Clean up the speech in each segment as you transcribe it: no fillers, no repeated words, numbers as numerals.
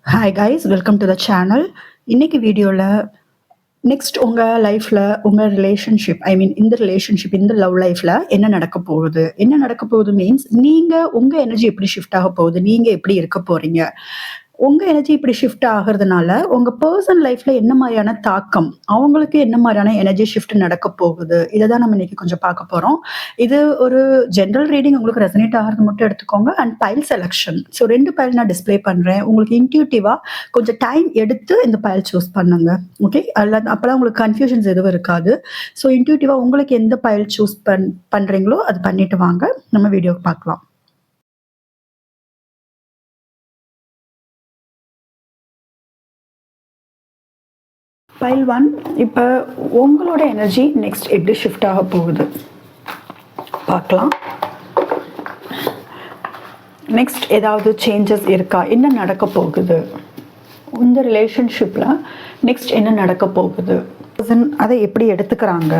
Hi guys, welcome to the channel. இன்னைக்கு வீடியோவில் next உங்கள் லைஃப்பில் உங்கள் ரிலேஷன்ஷிப் இந்த ரிலேஷன்ஷிப் இந்த லவ் லைஃப்பில் என்ன நடக்க போகுது மீன்ஸ் நீங்கள் உங்கள் எனர்ஜி எப்படி ஷிஃப்ட் ஆக போகுது, நீங்கள் எப்படி இருக்க போகிறீங்க, உங்கள் எனர்ஜி இப்படி ஷிஃப்ட் ஆகிறதுனால உங்கள் பர்சன் லைஃப்பில் என்ன மாதிரியான தாக்கம், அவங்களுக்கு என்ன மாதிரியான எனர்ஜி ஷிஃப்ட் நடக்க போகுது, இதை தான் நம்ம இன்னைக்கு கொஞ்சம் பார்க்க போகிறோம். இது ஒரு ஜென்ரல் ரீடிங், உங்களுக்கு ரெசனேட் ஆகிறது மட்டும் எடுத்துக்கோங்க. And file selection, so 2 file நான் டிஸ்பிளே பண்ணுறேன். உங்களுக்கு இன்ட்யூட்டிவாக கொஞ்சம் டைம் எடுத்து இந்த பைல் சூஸ் பண்ணுங்க. ஓகே, அல்லது அப்போலாம் உங்களுக்கு கன்ஃபியூஷன்ஸ் எதுவும் இருக்காது. ஸோ இன்ட்யூட்டிவாக உங்களுக்கு எந்த பைல் சூஸ் பண்ணுறீங்களோ அது பண்ணிட்டு வாங்க, நம்ம வீடியோக்கு பார்க்கலாம். பைல் 1, இப்போ உங்களோட எனர்ஜி நெக்ஸ்ட் எப்படி ஷிஃப்ட் ஆக போகுது பார்க்கலாம். நெக்ஸ்ட் ஏதாவது சேஞ்சஸ் இருக்கா, என்ன நடக்க போகுது இந்த ரிலேஷன்ஷிப்பில், நெக்ஸ்ட் என்ன நடக்க போகுது, அதை எப்படி எடுத்துக்கிறாங்க,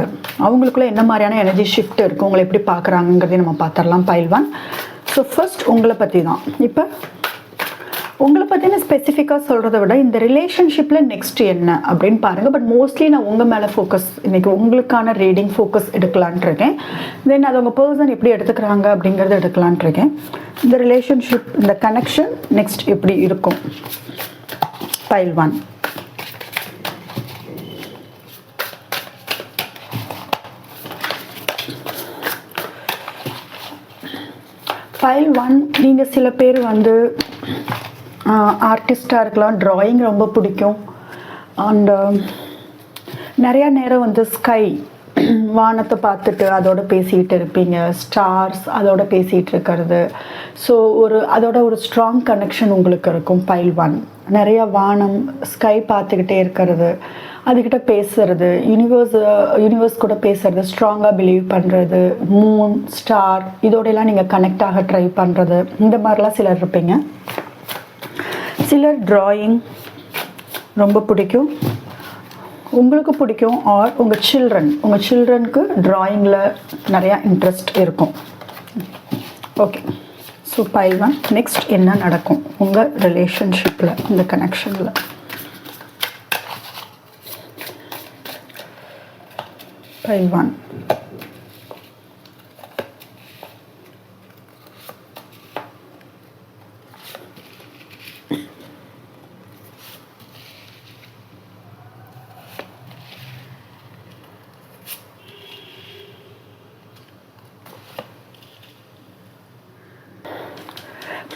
அவங்களுக்குள்ள என்ன மாதிரியான எனர்ஜி ஷிஃப்ட் இருக்குது, உங்களை எப்படி பார்க்குறாங்கிறதையும் நம்ம பார்த்துடலாம். பைல் 1. ஸோ ஃபர்ஸ்ட் உங்களை பற்றி தான். இப்போ உங்களை பற்றின ஸ்பெசிஃபிக்காக சொல்கிறத விட இந்த ரிலேஷன்ஷிப்பில் நெக்ஸ்ட் என்ன அப்படின்னு பாருங்கள். பட் மோஸ்ட்லி நான் உங்கள் மேலே ஃபோக்கஸ், இன்றைக்கி உங்களுக்கான ரீடிங் ஃபோக்கஸ் எடுக்கலான் இருக்கேன். தென் அது உங்கள் பர்சன் எப்படி எடுத்துக்கிறாங்க அப்படிங்கிறத எடுக்கலான் இருக்கேன். இந்த ரிலேஷன்ஷிப், இந்த கனெக்ஷன் நெக்ஸ்ட் எப்படி இருக்கும். பைல் 1. பைல் 1, நீங்கள் சில பேர் ஆர்டிஸ்டாக இருக்கலாம், ட்ராயிங் ரொம்ப பிடிக்கும். அண்ட் நிறையா நேரம் ஸ்கை, வானத்தை பார்த்துட்டு அதோட பேசிகிட்டு இருப்பீங்க, ஸ்டார்ஸ் அதோட பேசிகிட்டு இருக்கிறது. ஸோ அதோட ஒரு ஸ்ட்ராங் கனெக்ஷன் உங்களுக்கு இருக்கும். பைல் 1 நிறையா வானம், ஸ்கை பார்த்துக்கிட்டே இருக்கிறது, அதுக்கிட்ட பேசுறது, யூனிவர்ஸ் கூட பேசுறது, ஸ்ட்ராங்காக பிலீவ் பண்ணுறது, மூன், ஸ்டார் இதோடலாம் நீங்கள் கனெக்ட் ஆக ட்ரை பண்ணுறது, இந்த மாதிரிலாம் சிலர் இருப்பீங்க. சிலர் ட்ராயிங் ரொம்ப பிடிக்கும், உங்களுக்கு பிடிக்கும். ஆர் உங்கள் சில்ட்ரனுக்கு ட்ராயிங்கில் நிறையா இன்ட்ரெஸ்ட் இருக்கும். ஓகே, ஸோ பைல் 1, நெக்ஸ்ட் என்ன நடக்கும் உங்கள் ரிலேஷன்ஷிப்பில், இந்த கனெக்ஷனில். பைல் 1.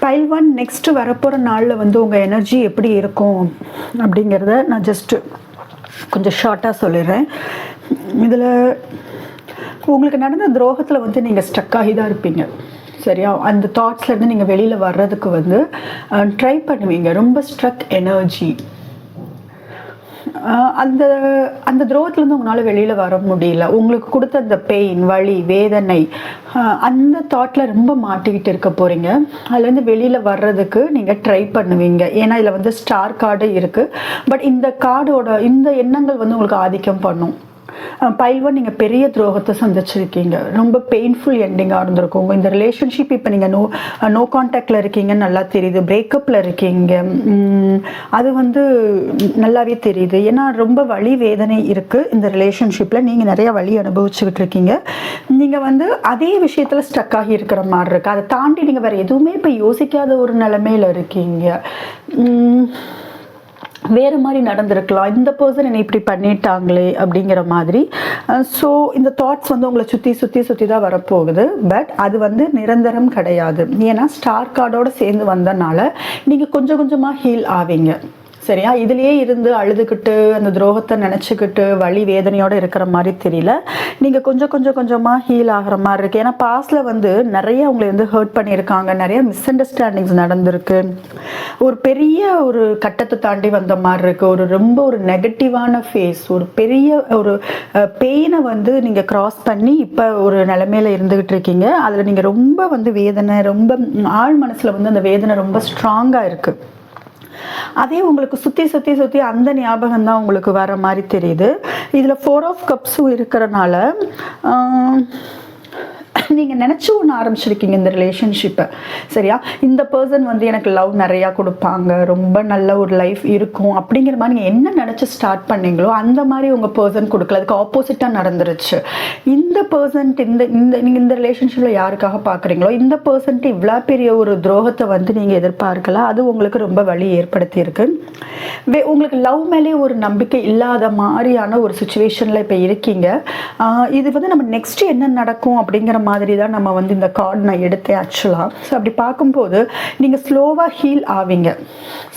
பைல் 1 நெக்ஸ்ட்டு வரப்போகிற நாளில் உங்கள் எனர்ஜி எப்படி இருக்கும் அப்படிங்கிறத நான் ஜஸ்ட்டு கொஞ்சம் ஷார்ட்டாக சொல்லிடுறேன். இதில் உங்களுக்கு நடந்த துரோகத்தில் நீங்கள் ஸ்ட்ரக் ஆகி தான் இருப்பீங்க, சரியா? அந்த தாட்ஸ்லேருந்து நீங்கள் வெளியில் வர்றதுக்கு ட்ரை பண்ணுவீங்க. ரொம்ப ஸ்ட்ரக் எனர்ஜி, அந்த துரோகத்துலேருந்து உங்களால் வெளியில் வர முடியல. உங்களுக்கு கொடுத்த அந்த பெயின், வலி, வேதனை, அந்த தாட்டில் ரொம்ப மாட்டிக்கிட்டு இருக்க போகிறீங்க. அதுலேருந்து வெளியில் வர்றதுக்கு நீங்கள் ட்ரை பண்ணுவீங்க. ஏன்னா இதில் ஸ்டார் கார்டு இருக்குது. பட் இந்த கார்டோட இந்த எண்ணங்கள் உங்களுக்கு ஆதிக்கம் பண்ணும். பைல் 1, நீங்கள் பெரிய துரோகத்தை சந்திச்சிருக்கீங்க, ரொம்ப பெயின்ஃபுல் எண்டிங்காக இருந்திருக்கும். இந்த ரிலேஷன்ஷிப் இப்போ நீங்கள் நோ கான்டாக்டில் இருக்கீங்கன்னு நல்லா தெரியுது, பிரேக்கப்பில் இருக்கீங்க, அது நல்லாவே தெரியுது. ஏன்னா ரொம்ப வலி, வேதனை இருக்குது இந்த ரிலேஷன்ஷிப்பில். நீங்கள் நிறையா வலி அனுபவிச்சுக்கிட்டு இருக்கீங்க. நீங்கள் அதே விஷயத்தில் ஸ்டக் ஆகி இருக்கிற மாதிரி இருக்குது. அதை தாண்டி நீங்கள் வேறு எதுவுமே இப்போ யோசிக்காத ஒரு நிலைமையில் இருக்கீங்க. வேறு மாதிரி நடந்திருக்கலாம், இந்த பர்சன் என்னை இப்படி பண்ணிட்டாங்களே அப்படிங்கிற மாதிரி. ஸோ இந்த தாட்ஸ் உங்களை சுற்றி தான் வரப்போகுது. பட் அது நிரந்தரம் கிடையாது. ஏன்னா ஸ்டார் கார்டோடு சேர்ந்து வந்தனால நீங்கள் கொஞ்சம் கொஞ்சமாக ஹீல் ஆவீங்க, சரியா? இதுலேயே இருந்து அழுதுகிட்டு அந்த துரோகத்தை நினச்சிக்கிட்டு வலி வேதனையோடு இருக்கிற மாதிரி தெரியல. நீங்கள் கொஞ்சமாக ஹீல் ஆகிற மாதிரி இருக்குது. ஏன்னா பாஸ்டில் நிறைய உங்களை ஹர்ட் பண்ணியிருக்காங்க, நிறைய மிஸ்அண்டர்ஸ்டாண்டிங்ஸ் நடந்திருக்கு, ஒரு பெரிய ஒரு கட்டத்தை தாண்டி வந்த மாதிரி இருக்குது. ரொம்ப ஒரு நெகட்டிவான ஃபேஸ், ஒரு பெரிய ஒரு பெயினை நீங்கள் க்ராஸ் பண்ணி இப்போ ஒரு நிலைமையில் இருந்துக்கிட்டு இருக்கீங்க. அதில் நீங்கள் ரொம்ப வேதனை, ரொம்ப ஆழ் மனசில் அந்த வேதனை ரொம்ப ஸ்ட்ராங்காக இருக்குது. அதே உங்களுக்கு சுற்றி அந்த ஞாபகம் தான் உங்களுக்கு வர மாதிரி தெரியுது. இதில் 4 ஆஃப் கப்ஸும் இருக்கிறனால நீங்கள் நினச்சி ஒன்று ஆரம்பிச்சிருக்கீங்க இந்த ரிலேஷன்ஷிப்பை, சரியா? இந்த பர்சன் வந்து எனக்கு லவ் நிறையா கொடுப்பாங்க, ரொம்ப நல்ல ஒரு லைஃப் இருக்கும் அப்படிங்கிற மாதிரி நீங்கள் என்ன நினச்சி ஸ்டார்ட் பண்ணீங்களோ அந்த மாதிரி உங்கள் பர்சன் கொடுக்கல, அதுக்கு ஆப்போசிட்டாக நடந்துருச்சு. இந்த பர்சன்ட் நீங்கள் இந்த ரிலேஷன்ஷிப்பில் யாருக்காக பார்க்குறீங்களோ இந்த பர்சன்ட் இவ்வளோ பெரிய ஒரு துரோகத்தை வந்து நீங்கள் எதிர்பார்க்கல. அது உங்களுக்கு ரொம்ப வலி ஏற்படுத்தியிருக்கு. உங்களுக்கு லவ் மேலே ஒரு நம்பிக்கை இல்லாத மாதிரியான ஒரு சுச்சுவேஷனில் இப்போ இருக்கீங்க. இது வந்து நம்ம நெக்ஸ்ட் என்ன நடக்கும் அப்படிங்கிற மாதிரி தான் நம்ம வந்து இந்த கார்டு நான் எடுத்தேன் ஆக்சுவலாக. ஸோ அப்படி பார்க்கும்போது நீங்கள் ஸ்லோவாக ஹீல் ஆவீங்க,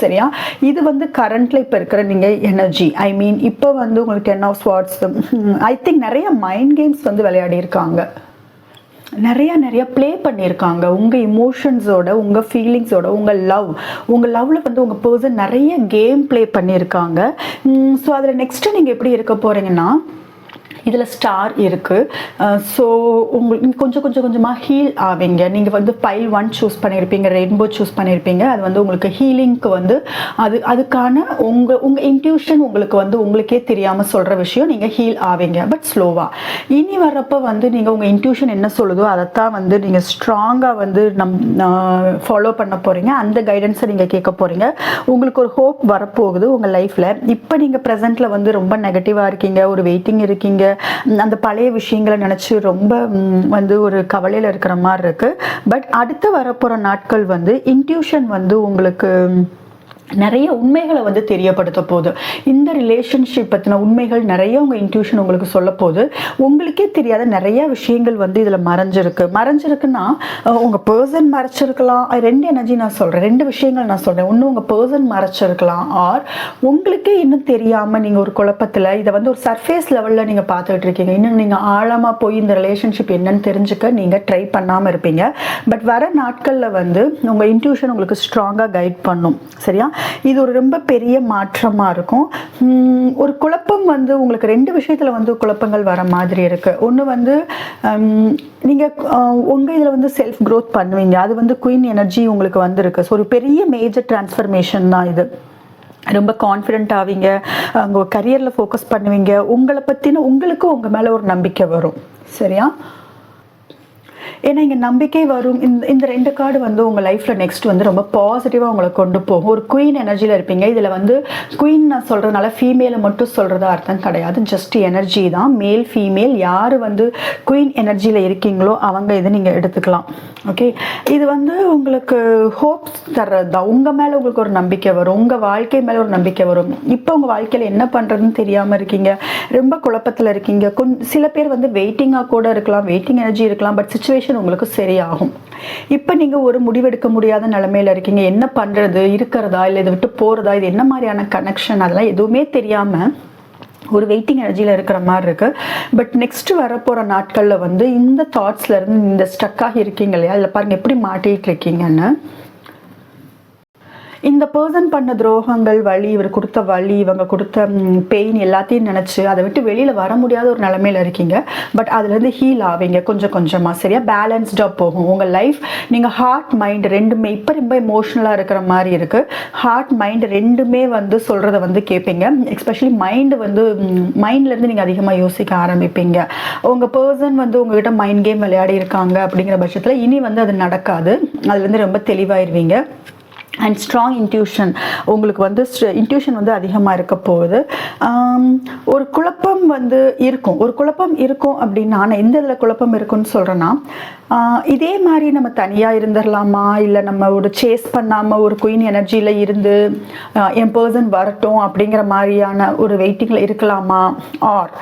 சரியா? இது வந்து கரண்ட்ல இப்போ இருக்கிற நீங்கள் எனர்ஜி, ஐ மீன் இப்போ வந்து உங்களுக்கு 10 ஆஃப் ஸ்வார்ட்ஸ், ஐ திங்க் நிறைய மைண்ட் கேம்ஸ் வந்து விளையாடி இருக்காங்க, நிறைய ப்ளே பண்ணியிருக்காங்க உங்கள் இமோஷன்ஸோட, உங்கள் ஃபீலிங்ஸோட, உங்கள் லவ்வில் வந்து உங்கள் பர்சன் நிறைய கேம் ப்ளே பண்ணியிருக்காங்க. ஸோ அதில் நெக்ஸ்ட்டு நீங்கள் எப்படி இருக்க போகிறீங்கன்னா, இதில் ஸ்டார் இருக்குது. ஸோ உங்களுக்கு கொஞ்சமாக ஹீல் ஆவீங்க. நீங்கள் வந்து பைல் 1 சூஸ் பண்ணியிருப்பீங்க, ரெயின்போ சூஸ் பண்ணியிருப்பீங்க. அது வந்து உங்களுக்கு ஹீலிங்க்கு வந்து அதுக்கான உங்கள் இன்ட்யூஷன் உங்களுக்கு வந்து உங்களுக்கே தெரியாமல் சொல்கிற விஷயம், நீங்கள் ஹீல் ஆவீங்க, பட் ஸ்லோவாக. இனி வர்றப்போ வந்து நீங்கள் உங்கள் இன்ட்யூஷன் என்ன சொல்லுதோ அதைத்தான் வந்து நீங்கள் ஸ்ட்ராங்காக வந்து ஃபாலோ பண்ண போகிறீங்க. அந்த கைடன்ஸை நீங்கள் கேட்க போகிறீங்க. உங்களுக்கு ஒரு ஹோப் வரப்போகுது உங்கள் லைஃப்பில். இப்போ நீங்கள் ப்ரெசென்ட்டில் வந்து ரொம்ப நெகட்டிவாக இருக்கீங்க, ஒரு வெயிட்டிங் இருக்கீங்க, அந்த பழைய விஷயங்களை நினச்சி ரொம்ப வந்து ஒரு கவலையில் இருக்கிற மாதிரி இருக்குது. பட் அடுத்து வரப்போகிற நாட்கள் வந்து இன்ட்யூஷன் வந்து உங்களுக்கு நிறைய உண்மைகளை வந்து தெரியப்படுத்த போகுது. இந்த ரிலேஷன்ஷிப் பற்றின உண்மைகள் நிறைய உங்கள் இன்ட்யூஷன் உங்களுக்கு சொல்ல போகுது. உங்களுக்கே தெரியாத நிறைய விஷயங்கள் வந்து இதில் மறைஞ்சிருக்குன்னா உங்கள் பர்சன் மறைச்சிருக்கலாம். 2 எனர்ஜி நான் சொல்கிறேன், 2 விஷயங்கள் நான் சொல்கிறேன். ஒன்று உங்கள் பர்சன் மறைச்சிருக்கலாம், ஆர் உங்களுக்கே இன்னும் தெரியாமல் நீங்கள் ஒரு குழப்பத்தில் இதை வந்து ஒரு சர்ஃபேஸ் லெவலில் நீங்கள் பார்த்துக்கிட்டு இருக்கீங்க. இன்னும் நீங்கள் ஆழமாக போய் இந்த ரிலேஷன்ஷிப் என்னன்னு தெரிஞ்சுக்க நீங்கள் ட்ரை பண்ணாமல் இருப்பீங்க. பட் வர நாட்களில் வந்து உங்கள் இன்ட்யூஷன் உங்களுக்கு ஸ்ட்ராங்காக கைட் பண்ணும், சரியா? இது ஒரு ரொம்ப பெரிய மாற்றமாக இருக்கும். ஒரு குழப்பம் வந்து உங்களுக்கு 2 விஷயத்தில் வந்து குழப்பங்கள் வர மாதிரி இருக்குது. ஒன்று வந்து நீங்கள் உங்கள் இதில் வந்து செல்ஃப் க்ரோத் பண்ணுவீங்க, அது வந்து குயின் எனர்ஜி உங்களுக்கு வந்திருக்கு. ஸோ ஒரு பெரிய மேஜர் டிரான்ஸ்ஃபர்மேஷன் தான் இது. ரொம்ப கான்ஃபிடென்ட் ஆவீங்க, உங்கள் கரியரில் ஃபோக்கஸ் பண்ணுவீங்க, உங்களை பற்றின உங்களுக்கு உங்கள் மேலே ஒரு நம்பிக்கை வரும், சரியா? ஏன்னா இங்கே நம்பிக்கை வரும். இந்த 2 கார்டு வந்து உங்கள் லைஃப்பில் நெக்ஸ்ட் வந்து ரொம்ப பாசிட்டிவாக உங்களை கொண்டு போகும். ஒரு குயின் எனர்ஜியில் இருப்பீங்க. இதில் வந்து குயின் நான் சொல்கிறதுனால ஃபீமேலை மட்டும் சொல்கிறதா அர்த்தம் கிடையாது, ஜஸ்ட் எனர்ஜி தான். மேல் ஃபீமேல் யார் வந்து குயின் எனர்ஜியில் இருக்கீங்களோ அவங்க இதை நீங்கள் எடுத்துக்கலாம், ஓகே? இது வந்து உங்களுக்கு ஹோப்ஸ் தர்றது தான். உங்கள் மேலே உங்களுக்கு ஒரு நம்பிக்கை வரும், உங்கள் வாழ்க்கை மேலே ஒரு நம்பிக்கை வரும். இப்போ உங்கள் வாழ்க்கையில் என்ன பண்ணுறதுன்னு தெரியாமல் இருக்கீங்க, ரொம்ப குழப்பத்தில் இருக்கீங்க. சில பேர் வந்து வெயிட்டிங்காக கூட இருக்கலாம், வெயிட்டிங் எனர்ஜி இருக்கலாம், பட் சுச்சுவேஷன் உங்களுக்கு சரியாகும். இப்போ நீங்கள் ஒரு முடிவெடுக்க முடியாத நிலைமையில இருக்கீங்க, என்ன பண்ணுறது, இருக்கிறதா இல்லை இதை விட்டு போகிறதா, இது என்ன மாதிரியான கனெக்ஷன், அதெல்லாம் எதுவுமே தெரியாமல் ஒரு வெயிட்டிங் எனர்ஜியில் இருக்கிற மாதிரி இருக்குது. பட் நெக்ஸ்ட் வரப்போகிற நாட்களில் வந்து இந்த தாட்ஸ்லேருந்து இந்த ஸ்டக்காக இருக்கீங்க இல்லையா, அதில் பாருங்கள் எப்படி மாட்டிகிட்டு இருக்கீங்கன்னு. இந்த பர்சன் பண்ண துரோகங்கள், வலி, இவர் கொடுத்த வலி, இவங்க கொடுத்த பெயின் எல்லாத்தையும் நினச்சி அதை விட்டு வெளியில் வர முடியாத ஒரு நிலைமையில் இருக்கீங்க. பட் அதுலேருந்து ஹீல் ஆவீங்க கொஞ்சமாக, சரியா? பேலன்ஸ்டாக போகும் உங்கள் லைஃப். நீங்கள் ஹார்ட் மைண்ட் ரெண்டுமே இப்போ ரொம்ப எமோஷ்னலாக இருக்கிற மாதிரி இருக்குது. ஹார்ட் மைண்ட் ரெண்டுமே வந்து சொல்கிறத வந்து கேட்பீங்க. எஸ்பெஷலி மைண்டு வந்து மைண்ட்லேருந்து நீங்கள் அதிகமாக யோசிக்க ஆரம்பிப்பீங்க. உங்கள் பர்சன் வந்து உங்ககிட்ட மைண்ட் கேம் விளையாடி இருக்காங்க அப்படிங்கிற பட்சத்தில் இனி வந்து அது நடக்காது. அதுலேருந்து ரொம்ப தெளிவாயிருவீங்க. அண்ட் ஸ்ட்ராங் இன்ட்யூஷன் உங்களுக்கு வந்து இன்ட்யூஷன் வந்து அதிகமாக இருக்க போகுது. ஒரு குழப்பம் வந்து இருக்கும் அப்படின்னா, நான் எந்த இதில் குழப்பம் இருக்குன்னு சொல்கிறேன்னா, இதே மாதிரி நம்ம தனியாக இருந்துடலாமா, இல்லை நம்ம ஒரு சேஸ் பண்ணாமல் ஒரு குயின் எனர்ஜியில் இருந்து என் பர்சன் வரட்டும் அப்படிங்கிற மாதிரியான ஒரு வெயிட்டிங்கில் இருக்கலாமா, ஆர்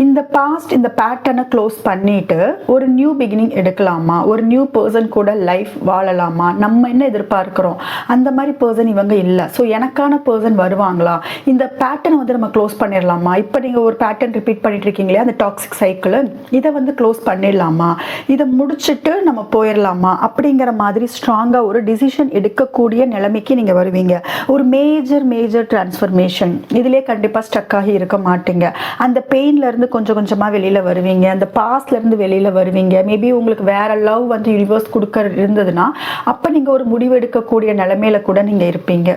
இந்த பாஸ்ட் இந்த பேட்டர்னை க்ளோஸ் பண்ணிட்டு ஒரு நியூ பிகினிங் எடுக்கலாமா, ஒரு நியூ பர்சன் கூட லைஃப் வாழலாமா, நம்ம என்ன எதிர்பார்க்குறோம் அந்த மாதிரி பர்சன் இவங்க இல்லை, ஸோ எனக்கான பர்சன் வருவாங்களா, இந்த பேட்டர்னை வந்து நம்ம க்ளோஸ் பண்ணிடலாமா, இப்போ நீங்கள் ஒரு பேட்டர்ன் ரிப்பீட் பண்ணிட்டு இருக்கீங்களே அந்த டாக்ஸிக் சைக்கிள், இதை வந்து க்ளோஸ் பண்ணிடலாமா, இதை முடிச்சுட்டு நம்ம போயிடலாமா அப்படிங்கிற மாதிரி ஸ்ட்ராங்காக ஒரு டிசிஷன் எடுக்கக்கூடிய நிலைமைக்கு நீங்கள் வருவீங்க. ஒரு மேஜர் டிரான்ஸ்ஃபர்மேஷன். இதிலே கண்டிப்பாக ஸ்டக் ஆகி இருக்க மாட்டீங்க. அந்த பெயின்லேருந்து கொஞ்சமாக வெளியில் வருவீங்க, அந்த பாஸ்ட்லேருந்து வெளியில் வருவீங்க. மேபி உங்களுக்கு வேற லவ் வந்து யூனிவர்ஸ் கொடுக்க இருந்ததுன்னா அப்போ நீங்கள் ஒரு முடிவு எடுக்கக்கூடிய நிலைமையில கூட நீங்கள் இருப்பீங்க,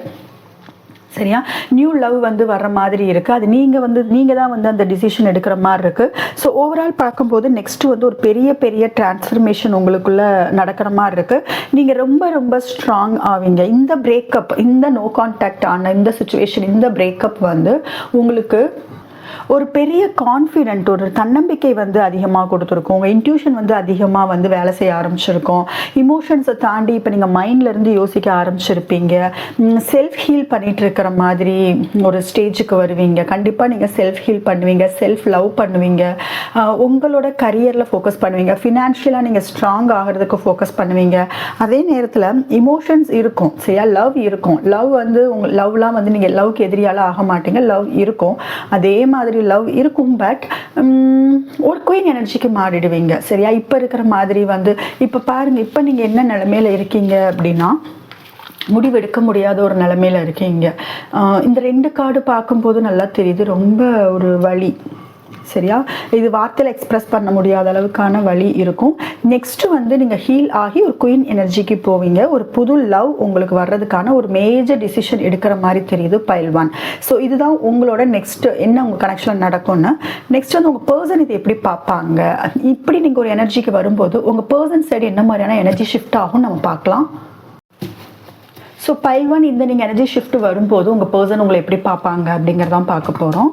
சரியா? நியூ லவ் வந்து வர்ற மாதிரி இருக்குது. அது நீங்கள் தான் வந்து அந்த டிசிஷன் எடுக்கிற மாதிரி இருக்குது. ஸோ ஓவரால் பார்க்கும்போது நெக்ஸ்ட்டு வந்து ஒரு பெரிய பெரிய டிரான்ஸ்ஃபர்மேஷன் உங்களுக்குள்ளே நடக்கிற மாதிரி இருக்குது. நீங்கள் ரொம்ப ரொம்ப ஸ்ட்ராங் ஆவீங்க. இந்த பிரேக்கப், இந்த நோ கான்டாக்ட் ஆன இந்த சுச்சுவேஷன், இந்த பிரேக்கப் வந்து உங்களுக்கு ஒரு பெரிய கான்ஃபிடென்ட், ஒரு தன்னம்பிக்கை வந்து அதிகமாக கொடுத்துருக்கும். உங்கள் இன்ட்யூஷன் வந்து அதிகமாக வந்து வேலை செய்ய ஆரம்பிச்சிருக்கும். இமோஷன்ஸை தாண்டி இப்போ நீங்கள் மைண்ட்லேருந்து யோசிக்க ஆரம்பிச்சிருப்பீங்க. செல்ஃப் ஹீல் பண்ணிகிட்டு இருக்கிற மாதிரி ஒரு ஸ்டேஜுக்கு வருவீங்க. கண்டிப்பாக நீங்கள் செல்ஃப் ஹீல் பண்ணுவீங்க, செல்ஃப் லவ் பண்ணுவீங்க, உங்களோட கரியரில் ஃபோக்கஸ் பண்ணுவீங்க, ஃபினான்ஷியலாக நீங்கள் ஸ்ட்ராங் ஆகிறதுக்கு ஃபோக்கஸ் பண்ணுவீங்க. அதே நேரத்தில் இமோஷன்ஸ் இருக்கும், சரியா? லவ் இருக்கும். லவ் வந்து உங்கள் லவ்லாம் வந்து நீங்கள் லவ்க்கு எதிரியால் ஆக மாட்டீங்க. லவ் இருக்கும், அதே மாதிரி லவ் இருக்கும். பட் ஒரு குயின் எனர்ஜிக்கு மாறிடுவீங்க, சரியா? இப்போ இருக்கிற மாதிரி வந்து இப்போ பாருங்கள், இப்போ நீங்கள் என்ன நிலைமையில இருக்கீங்க அப்படின்னா முடிவெடுக்க முடியாத ஒரு நிலைமையில இருக்கீங்க. இந்த 2 கார்டு பார்க்கும்போது நல்லா தெரியுது, ரொம்ப ஒரு வலி, சரியா? இது வார்த்தையில் எக்ஸ்பிரஸ் பண்ண முடியாத அளவுக்கான வழி இருக்கும். நெக்ஸ்ட்டு வந்து நீங்கள் ஹீல் ஆகி ஒரு குயின் எனர்ஜிக்கு போவீங்க. ஒரு புது லவ் உங்களுக்கு வர்றதுக்கான ஒரு மேஜர் டிசிஷன் எடுக்கிற மாதிரி தெரியுது பைல் 1. ஸோ இதுதான் உங்களோட நெக்ஸ்ட்டு என்ன உங்கள் கனெக்ஷன் நடக்கும்னு. நெக்ஸ்ட் வந்து உங்கள் பர்சன் இதை எப்படி பார்ப்பாங்க. இப்படி நீங்கள் ஒரு எனர்ஜிக்கு வரும்போது உங்கள் பர்சன் சைடு என்ன மாதிரியான எனர்ஜி ஷிஃப்ட் ஆகும் நம்ம பார்க்கலாம். ஸோ பைல் 1 இந்த நீங்கள் எனர்ஜி ஷிஃப்ட் வரும்போது உங்கள் பர்சன் உங்களை எப்படி பார்ப்பாங்க அப்படிங்கிறதான் பார்க்க போகிறோம்.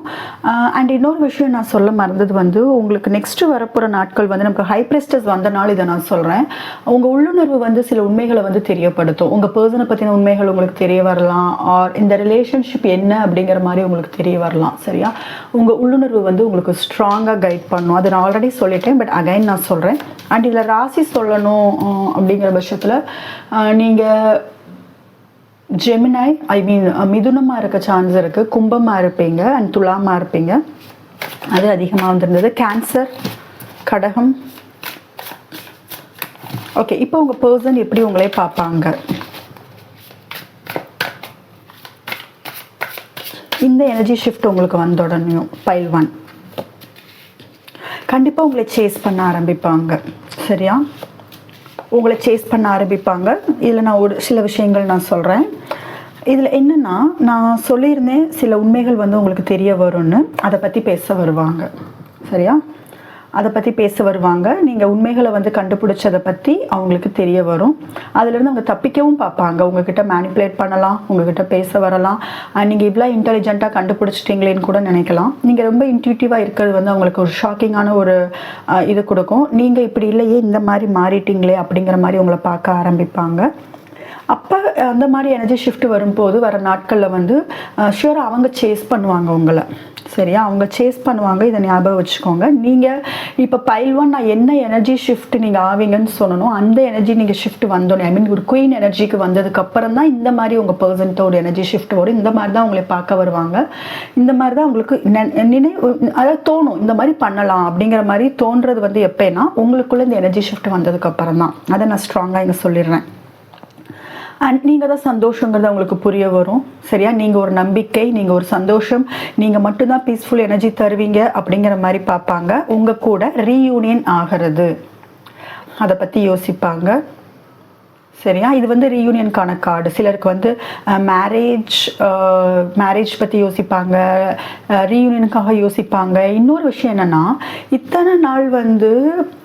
அண்ட் இன்னொரு விஷயம் நான் சொல்ல மறந்தது வந்து, உங்களுக்கு நெக்ஸ்ட்டு வரப்போகிற நாட்கள் வந்து நமக்கு ஹை பிரிஸ்டஸ் வந்தனால இதை நான் சொல்கிறேன். உங்கள் உள்ளுணர்வு வந்து சில உண்மைகளை வந்து தெரியப்படுத்தும். உங்கள் பர்சனை பற்றின உண்மைகள் உங்களுக்கு தெரிய வரலாம், ஆர் இந்த ரிலேஷன்ஷிப் என்ன அப்படிங்கிற மாதிரி உங்களுக்கு தெரிய வரலாம், சரியா? உங்கள் உள்ளுணர்வு வந்து உங்களுக்கு ஸ்ட்ராங்காக கைட் பண்ணும். அது நான் ஆல்ரெடி சொல்லிட்டேன், பட் அகைன் நான் சொல்கிறேன். அண்ட் இதில் ராசி சொல்லணும் அப்படிங்கிற பட்சத்தில் நீங்கள் ஜெமினாய், மிதுனமாக இருக்க சான்ஸ் இருக்குது, கும்பமாக இருப்பீங்க, அண்ட் துலாமாக இருப்பீங்க, அது அதிகமாக வந்திருந்தது. கேன்சர், கடகம். ஓகே, இப்போ உங்கள் பர்சன் எப்படி உங்களே பார்ப்பாங்க. இந்த எனர்ஜி ஷிஃப்ட் உங்களுக்கு வந்த உடனேயும் பைல் 1 கண்டிப்பாக உங்களை சேஸ் பண்ண ஆரம்பிப்பாங்க, சரியா? உங்களை சேஸ் பண்ண ஆரம்பிப்பாங்க. இதில் நான் ஒரு சில விஷயங்கள் நான் சொல்கிறேன். இதில் என்னென்னா, நான் சொல்லியிருந்தேன் சில உண்மைகள் வந்து உங்களுக்கு தெரிய வரும்னு. அதை பற்றி பேச வருவாங்க, சரியா? அதை பற்றி பேச வருவாங்க. நீங்கள் உண்மைகளை வந்து கண்டுபிடிச்சதை பற்றி அவங்களுக்கு தெரிய வரும். அதுலேருந்து அவங்க தப்பிக்கவும் பார்ப்பாங்க. உங்ககிட்ட மேனிப்புலேட் பண்ணலாம், உங்ககிட்ட பேச வரலாம். நீங்கள் இவ்வளோ இன்டெலிஜென்ட்டாக கண்டுபிடிச்சிட்டிங்களேன்னு கூட நினைக்கலாம். நீங்கள் ரொம்ப இன்ட்யூட்டிவாக இருக்கிறது வந்து அவங்களுக்கு ஒரு ஷாக்கிங்கான ஒரு இது கொடுக்கும். நீங்கள் இப்படி இல்லையே, இந்த மாதிரி மாறிட்டீங்களே அப்படிங்கிற மாதிரி உங்களை பார்க்க ஆரம்பிப்பாங்க. அப்போ அந்த மாதிரி எனர்ஜி ஷிஃப்ட் வரும்போது வர நாட்களில் வந்து ஷியூராக அவங்க சேஸ் பண்ணுவாங்க உங்களை, சரியா? அவங்க சேஸ் பண்ணுவாங்க. இதை ஞாபகம் வச்சுக்கோங்க. நீங்கள் இப்போ பைல் 1 நான் என்ன எனர்ஜி ஷிஃப்ட் நீங்கள் ஆவீங்கன்னு சொல்லணும். அந்த எனர்ஜி நீங்கள் ஷிஃப்ட் வந்தோன்னே, ஒரு குயின் எனர்ஜிக்கு வந்ததுக்கப்புறம் தான் இந்த மாதிரி உங்கள் பர்சன்ட்ட ஒரு எனர்ஜி ஷிஃப்ட் வரும். இந்த மாதிரி தான் உங்களை பார்க்க வருவாங்க. இந்த மாதிரி தான் உங்களுக்கு அதாவது தோணும், இந்த மாதிரி பண்ணலாம் அப்படிங்கிற மாதிரி தோன்றது வந்து எப்போனா உங்களுக்குள்ளே இந்த எனர்ஜி ஷிஃப்ட் வந்ததுக்கப்புறம் தான். அதை நான் ஸ்ட்ராங்காக இங்கே சொல்லிடுறேன். அண்ட் நீங்கள் தான் சந்தோஷங்கிறது அவங்களுக்கு புரிய வரும், சரியா? நீங்கள் ஒரு நம்பிக்கை, நீங்கள் ஒரு சந்தோஷம், நீங்கள் மட்டும்தான் பீஸ்ஃபுல் எனர்ஜி தருவீங்க அப்படிங்கிற மாதிரி பார்ப்பாங்க. உங்கள் கூட ரீயூனியன் ஆகிறது, அதை பற்றி யோசிப்பாங்க, சரியா? இது வந்து ரீயூனியனுக்கான கார்டு. சிலருக்கு வந்து மேரேஜ் பற்றி யோசிப்பாங்க, ரீயூனியனுக்காக யோசிப்பாங்க. இன்னொரு விஷயம் என்னென்னா, இத்தனை நாள் வந்து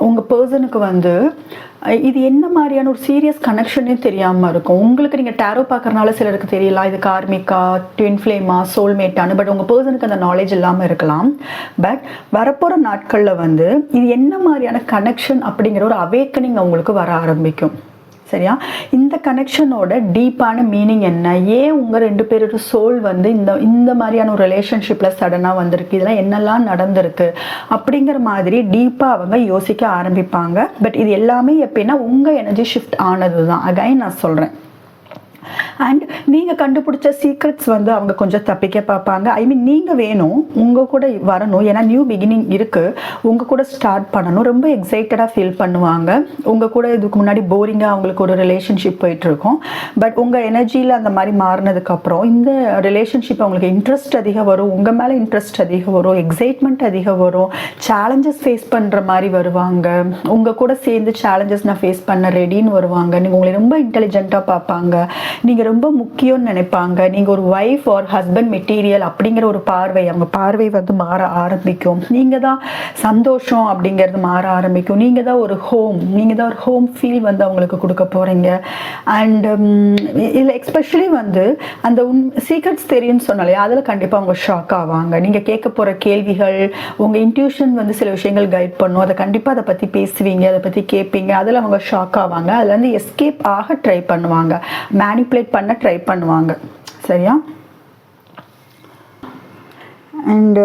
உங்கள் பர்சனுக்கு வந்து இது என்ன மாதிரியான ஒரு சீரியஸ் கனெக்ஷனே தெரியாமல் இருக்கும். உங்களுக்கு நீங்கள் டேரோ பார்க்குறனால சிலருக்கு தெரியலாம் இது கார்மிக்கா, ட்வின் ஃப்ளேமா, சோல்மேட்டானு. பட் உங்கள் பர்சனுக்கு அந்த நாலேஜ் இல்லாமல் இருக்கலாம். பட் வரப்போகிற நாட்களில் வந்து இது என்ன மாதிரியான கனெக்ஷன் அப்படிங்கிற ஒரு அவேக்கனிங் அவங்களுக்கு வர ஆரம்பிக்கும், சரியா? இந்த கனெக்ஷனோட டீப்பான மீனிங் என்ன, ஏன் உங்கள் 2 பேரோட சோல் வந்து இந்த மாதிரியான ஒரு ரிலேஷன்ஷிப்பில் சடனாக வந்திருக்கு, இதெல்லாம் என்னெல்லாம் நடந்திருக்கு அப்படிங்கிற மாதிரி டீப்பாக அவங்க யோசிக்க ஆரம்பிப்பாங்க. பட் இது எல்லாமே எப்படின்னா உங்கள் எனர்ஜி ஷிஃப்ட் ஆனது தான். அகைன் நான் சொல்கிறேன். அண்ட் நீங்கள் கண்டுபிடிச்ச சீக்ரெட்ஸ் வந்து அவங்க கொஞ்சம் தப்பிக்க பார்ப்பாங்க. நீங்கள் வேணும், உங்கள் கூட வரணும். ஏன்னா நியூ பிகினிங் இருக்குது, உங்கள் கூட ஸ்டார்ட் பண்ணணும். ரொம்ப எக்ஸைட்டடாக ஃபீல் பண்ணுவாங்க. உங்கள் கூட இதுக்கு முன்னாடி போரிங்காக அவங்களுக்கு ஒரு ரிலேஷன்ஷிப் போயிட்டுருக்கும். பட் உங்கள் எனர்ஜியில் அந்த மாதிரி மாறினதுக்கப்புறம் இந்த ரிலேஷன்ஷிப் அவங்களுக்கு இன்ட்ரெஸ்ட் அதிகம் வரும், உங்கள் மேலே இன்ட்ரெஸ்ட் அதிகம் வரும், எக்ஸைட்மெண்ட் அதிகம் வரும், சேலஞ்சஸ் ஃபேஸ் பண்ணுற மாதிரி வருவாங்க. உங்கள் கூட சேர்ந்து சேலஞ்சஸ் நான் ஃபேஸ் பண்ண ரெடின்னு வருவாங்க. நீங்கள் உங்களை ரொம்ப இன்டெலிஜென்ட்டாக பார்ப்பாங்க. நீங்கள் ரொம்ப முக்கியம்னு நினைப்பாங்க. நீங்கள் ஒரு ஒய்ஃப் ஆர் ஹஸ்பண்ட் மெட்டீரியல் அப்படிங்கிற ஒரு பார்வை, அவங்க பார்வை வந்து மாற ஆரம்பிக்கும். நீங்கள் தான் சந்தோஷம் அப்படிங்கிறது மாற ஆரம்பிக்கும். நீங்கள் தான் ஒரு ஹோம், நீங்கள் தான் ஒரு ஹோம் ஃபீல் வந்து அவங்களுக்கு கொடுக்க போகிறீங்க. அண்ட் இதில் எஸ்பெஷலி வந்து அந்த சீக்ரெட்ஸ் தெரியும்னு சொன்னாலே அதில் கண்டிப்பாக அவங்க ஷாக் ஆவாங்க. நீங்கள் கேட்க போகிற கேள்விகள், உங்கள் இன்ட்யூஷன் வந்து சில விஷயங்கள் கைட் பண்ணும். அதை கண்டிப்பாக அதை பற்றி பேசுவீங்க, அதை பற்றி கேட்பீங்க. அதில் அவங்க ஷாக் ஆவாங்க. அதுலேருந்து எஸ்கேப் ஆக ட்ரை பண்ணுவாங்க, மேனிப்புலேட் பண்ண ட்ரை பண்ணுவாங்க. சரியா? And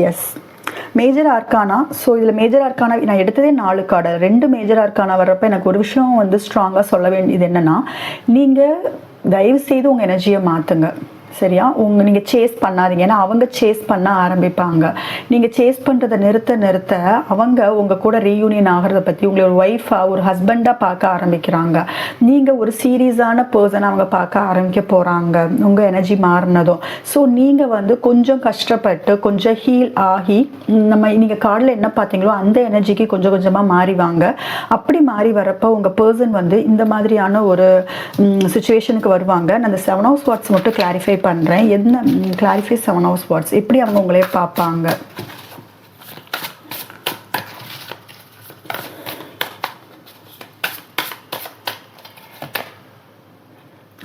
yes, major arcana. So இதில் மேஜர் ஆர்கானா நான் எடுத்ததே 4 கார்டு. 2 மேஜர் ஆர்கானா வர்றப்ப எனக்கு ஒரு விஷயம் வந்து ஸ்ட்ராங்காக சொல்ல வேண்டியது என்னென்னா, நீங்கள் தயவு செய்து உங்கள் எனர்ஜியை மாற்றுங்க. சரியா? நீங்கள் சேஸ் பண்ணாதீங்க. ஏன்னா அவங்க சேஸ் பண்ண ஆரம்பிப்பாங்க. நீங்கள் சேஸ் பண்ணுறதை நிறுத்த நிறுத்த அவங்க உங்கள் கூட ரீயூனியன் ஆகிறத பற்றி உங்களை ஒரு ஒய்ஃபாக ஒரு ஹஸ்பண்டாக பார்க்க ஆரம்பிக்கிறாங்க. நீங்கள் ஒரு சீரியஸான பர்சனை அவங்க பார்க்க ஆரம்பிக்க போகிறாங்க உங்கள் எனர்ஜி மாறினதும். ஸோ நீங்கள் வந்து கொஞ்சம் கஷ்டப்பட்டு கொஞ்சம் ஹீல் ஆகி நீங்கள் கார்டில் என்ன பார்த்தீங்களோ அந்த எனர்ஜிக்கு கொஞ்சம் கொஞ்சமாக மாறிவாங்க. அப்படி மாறி வரப்போ உங்கள் பர்சன் வந்து இந்த மாதிரியான ஒரு சுச்சுவேஷனுக்கு வருவாங்க. நான் அந்த 7 of Swords மட்டும் கிளாரிஃபை பண்ணுறேன். என்ன கிளாரிஃபை 7 of Swords எப்படி அவங்க உங்களே பார்ப்பாங்க.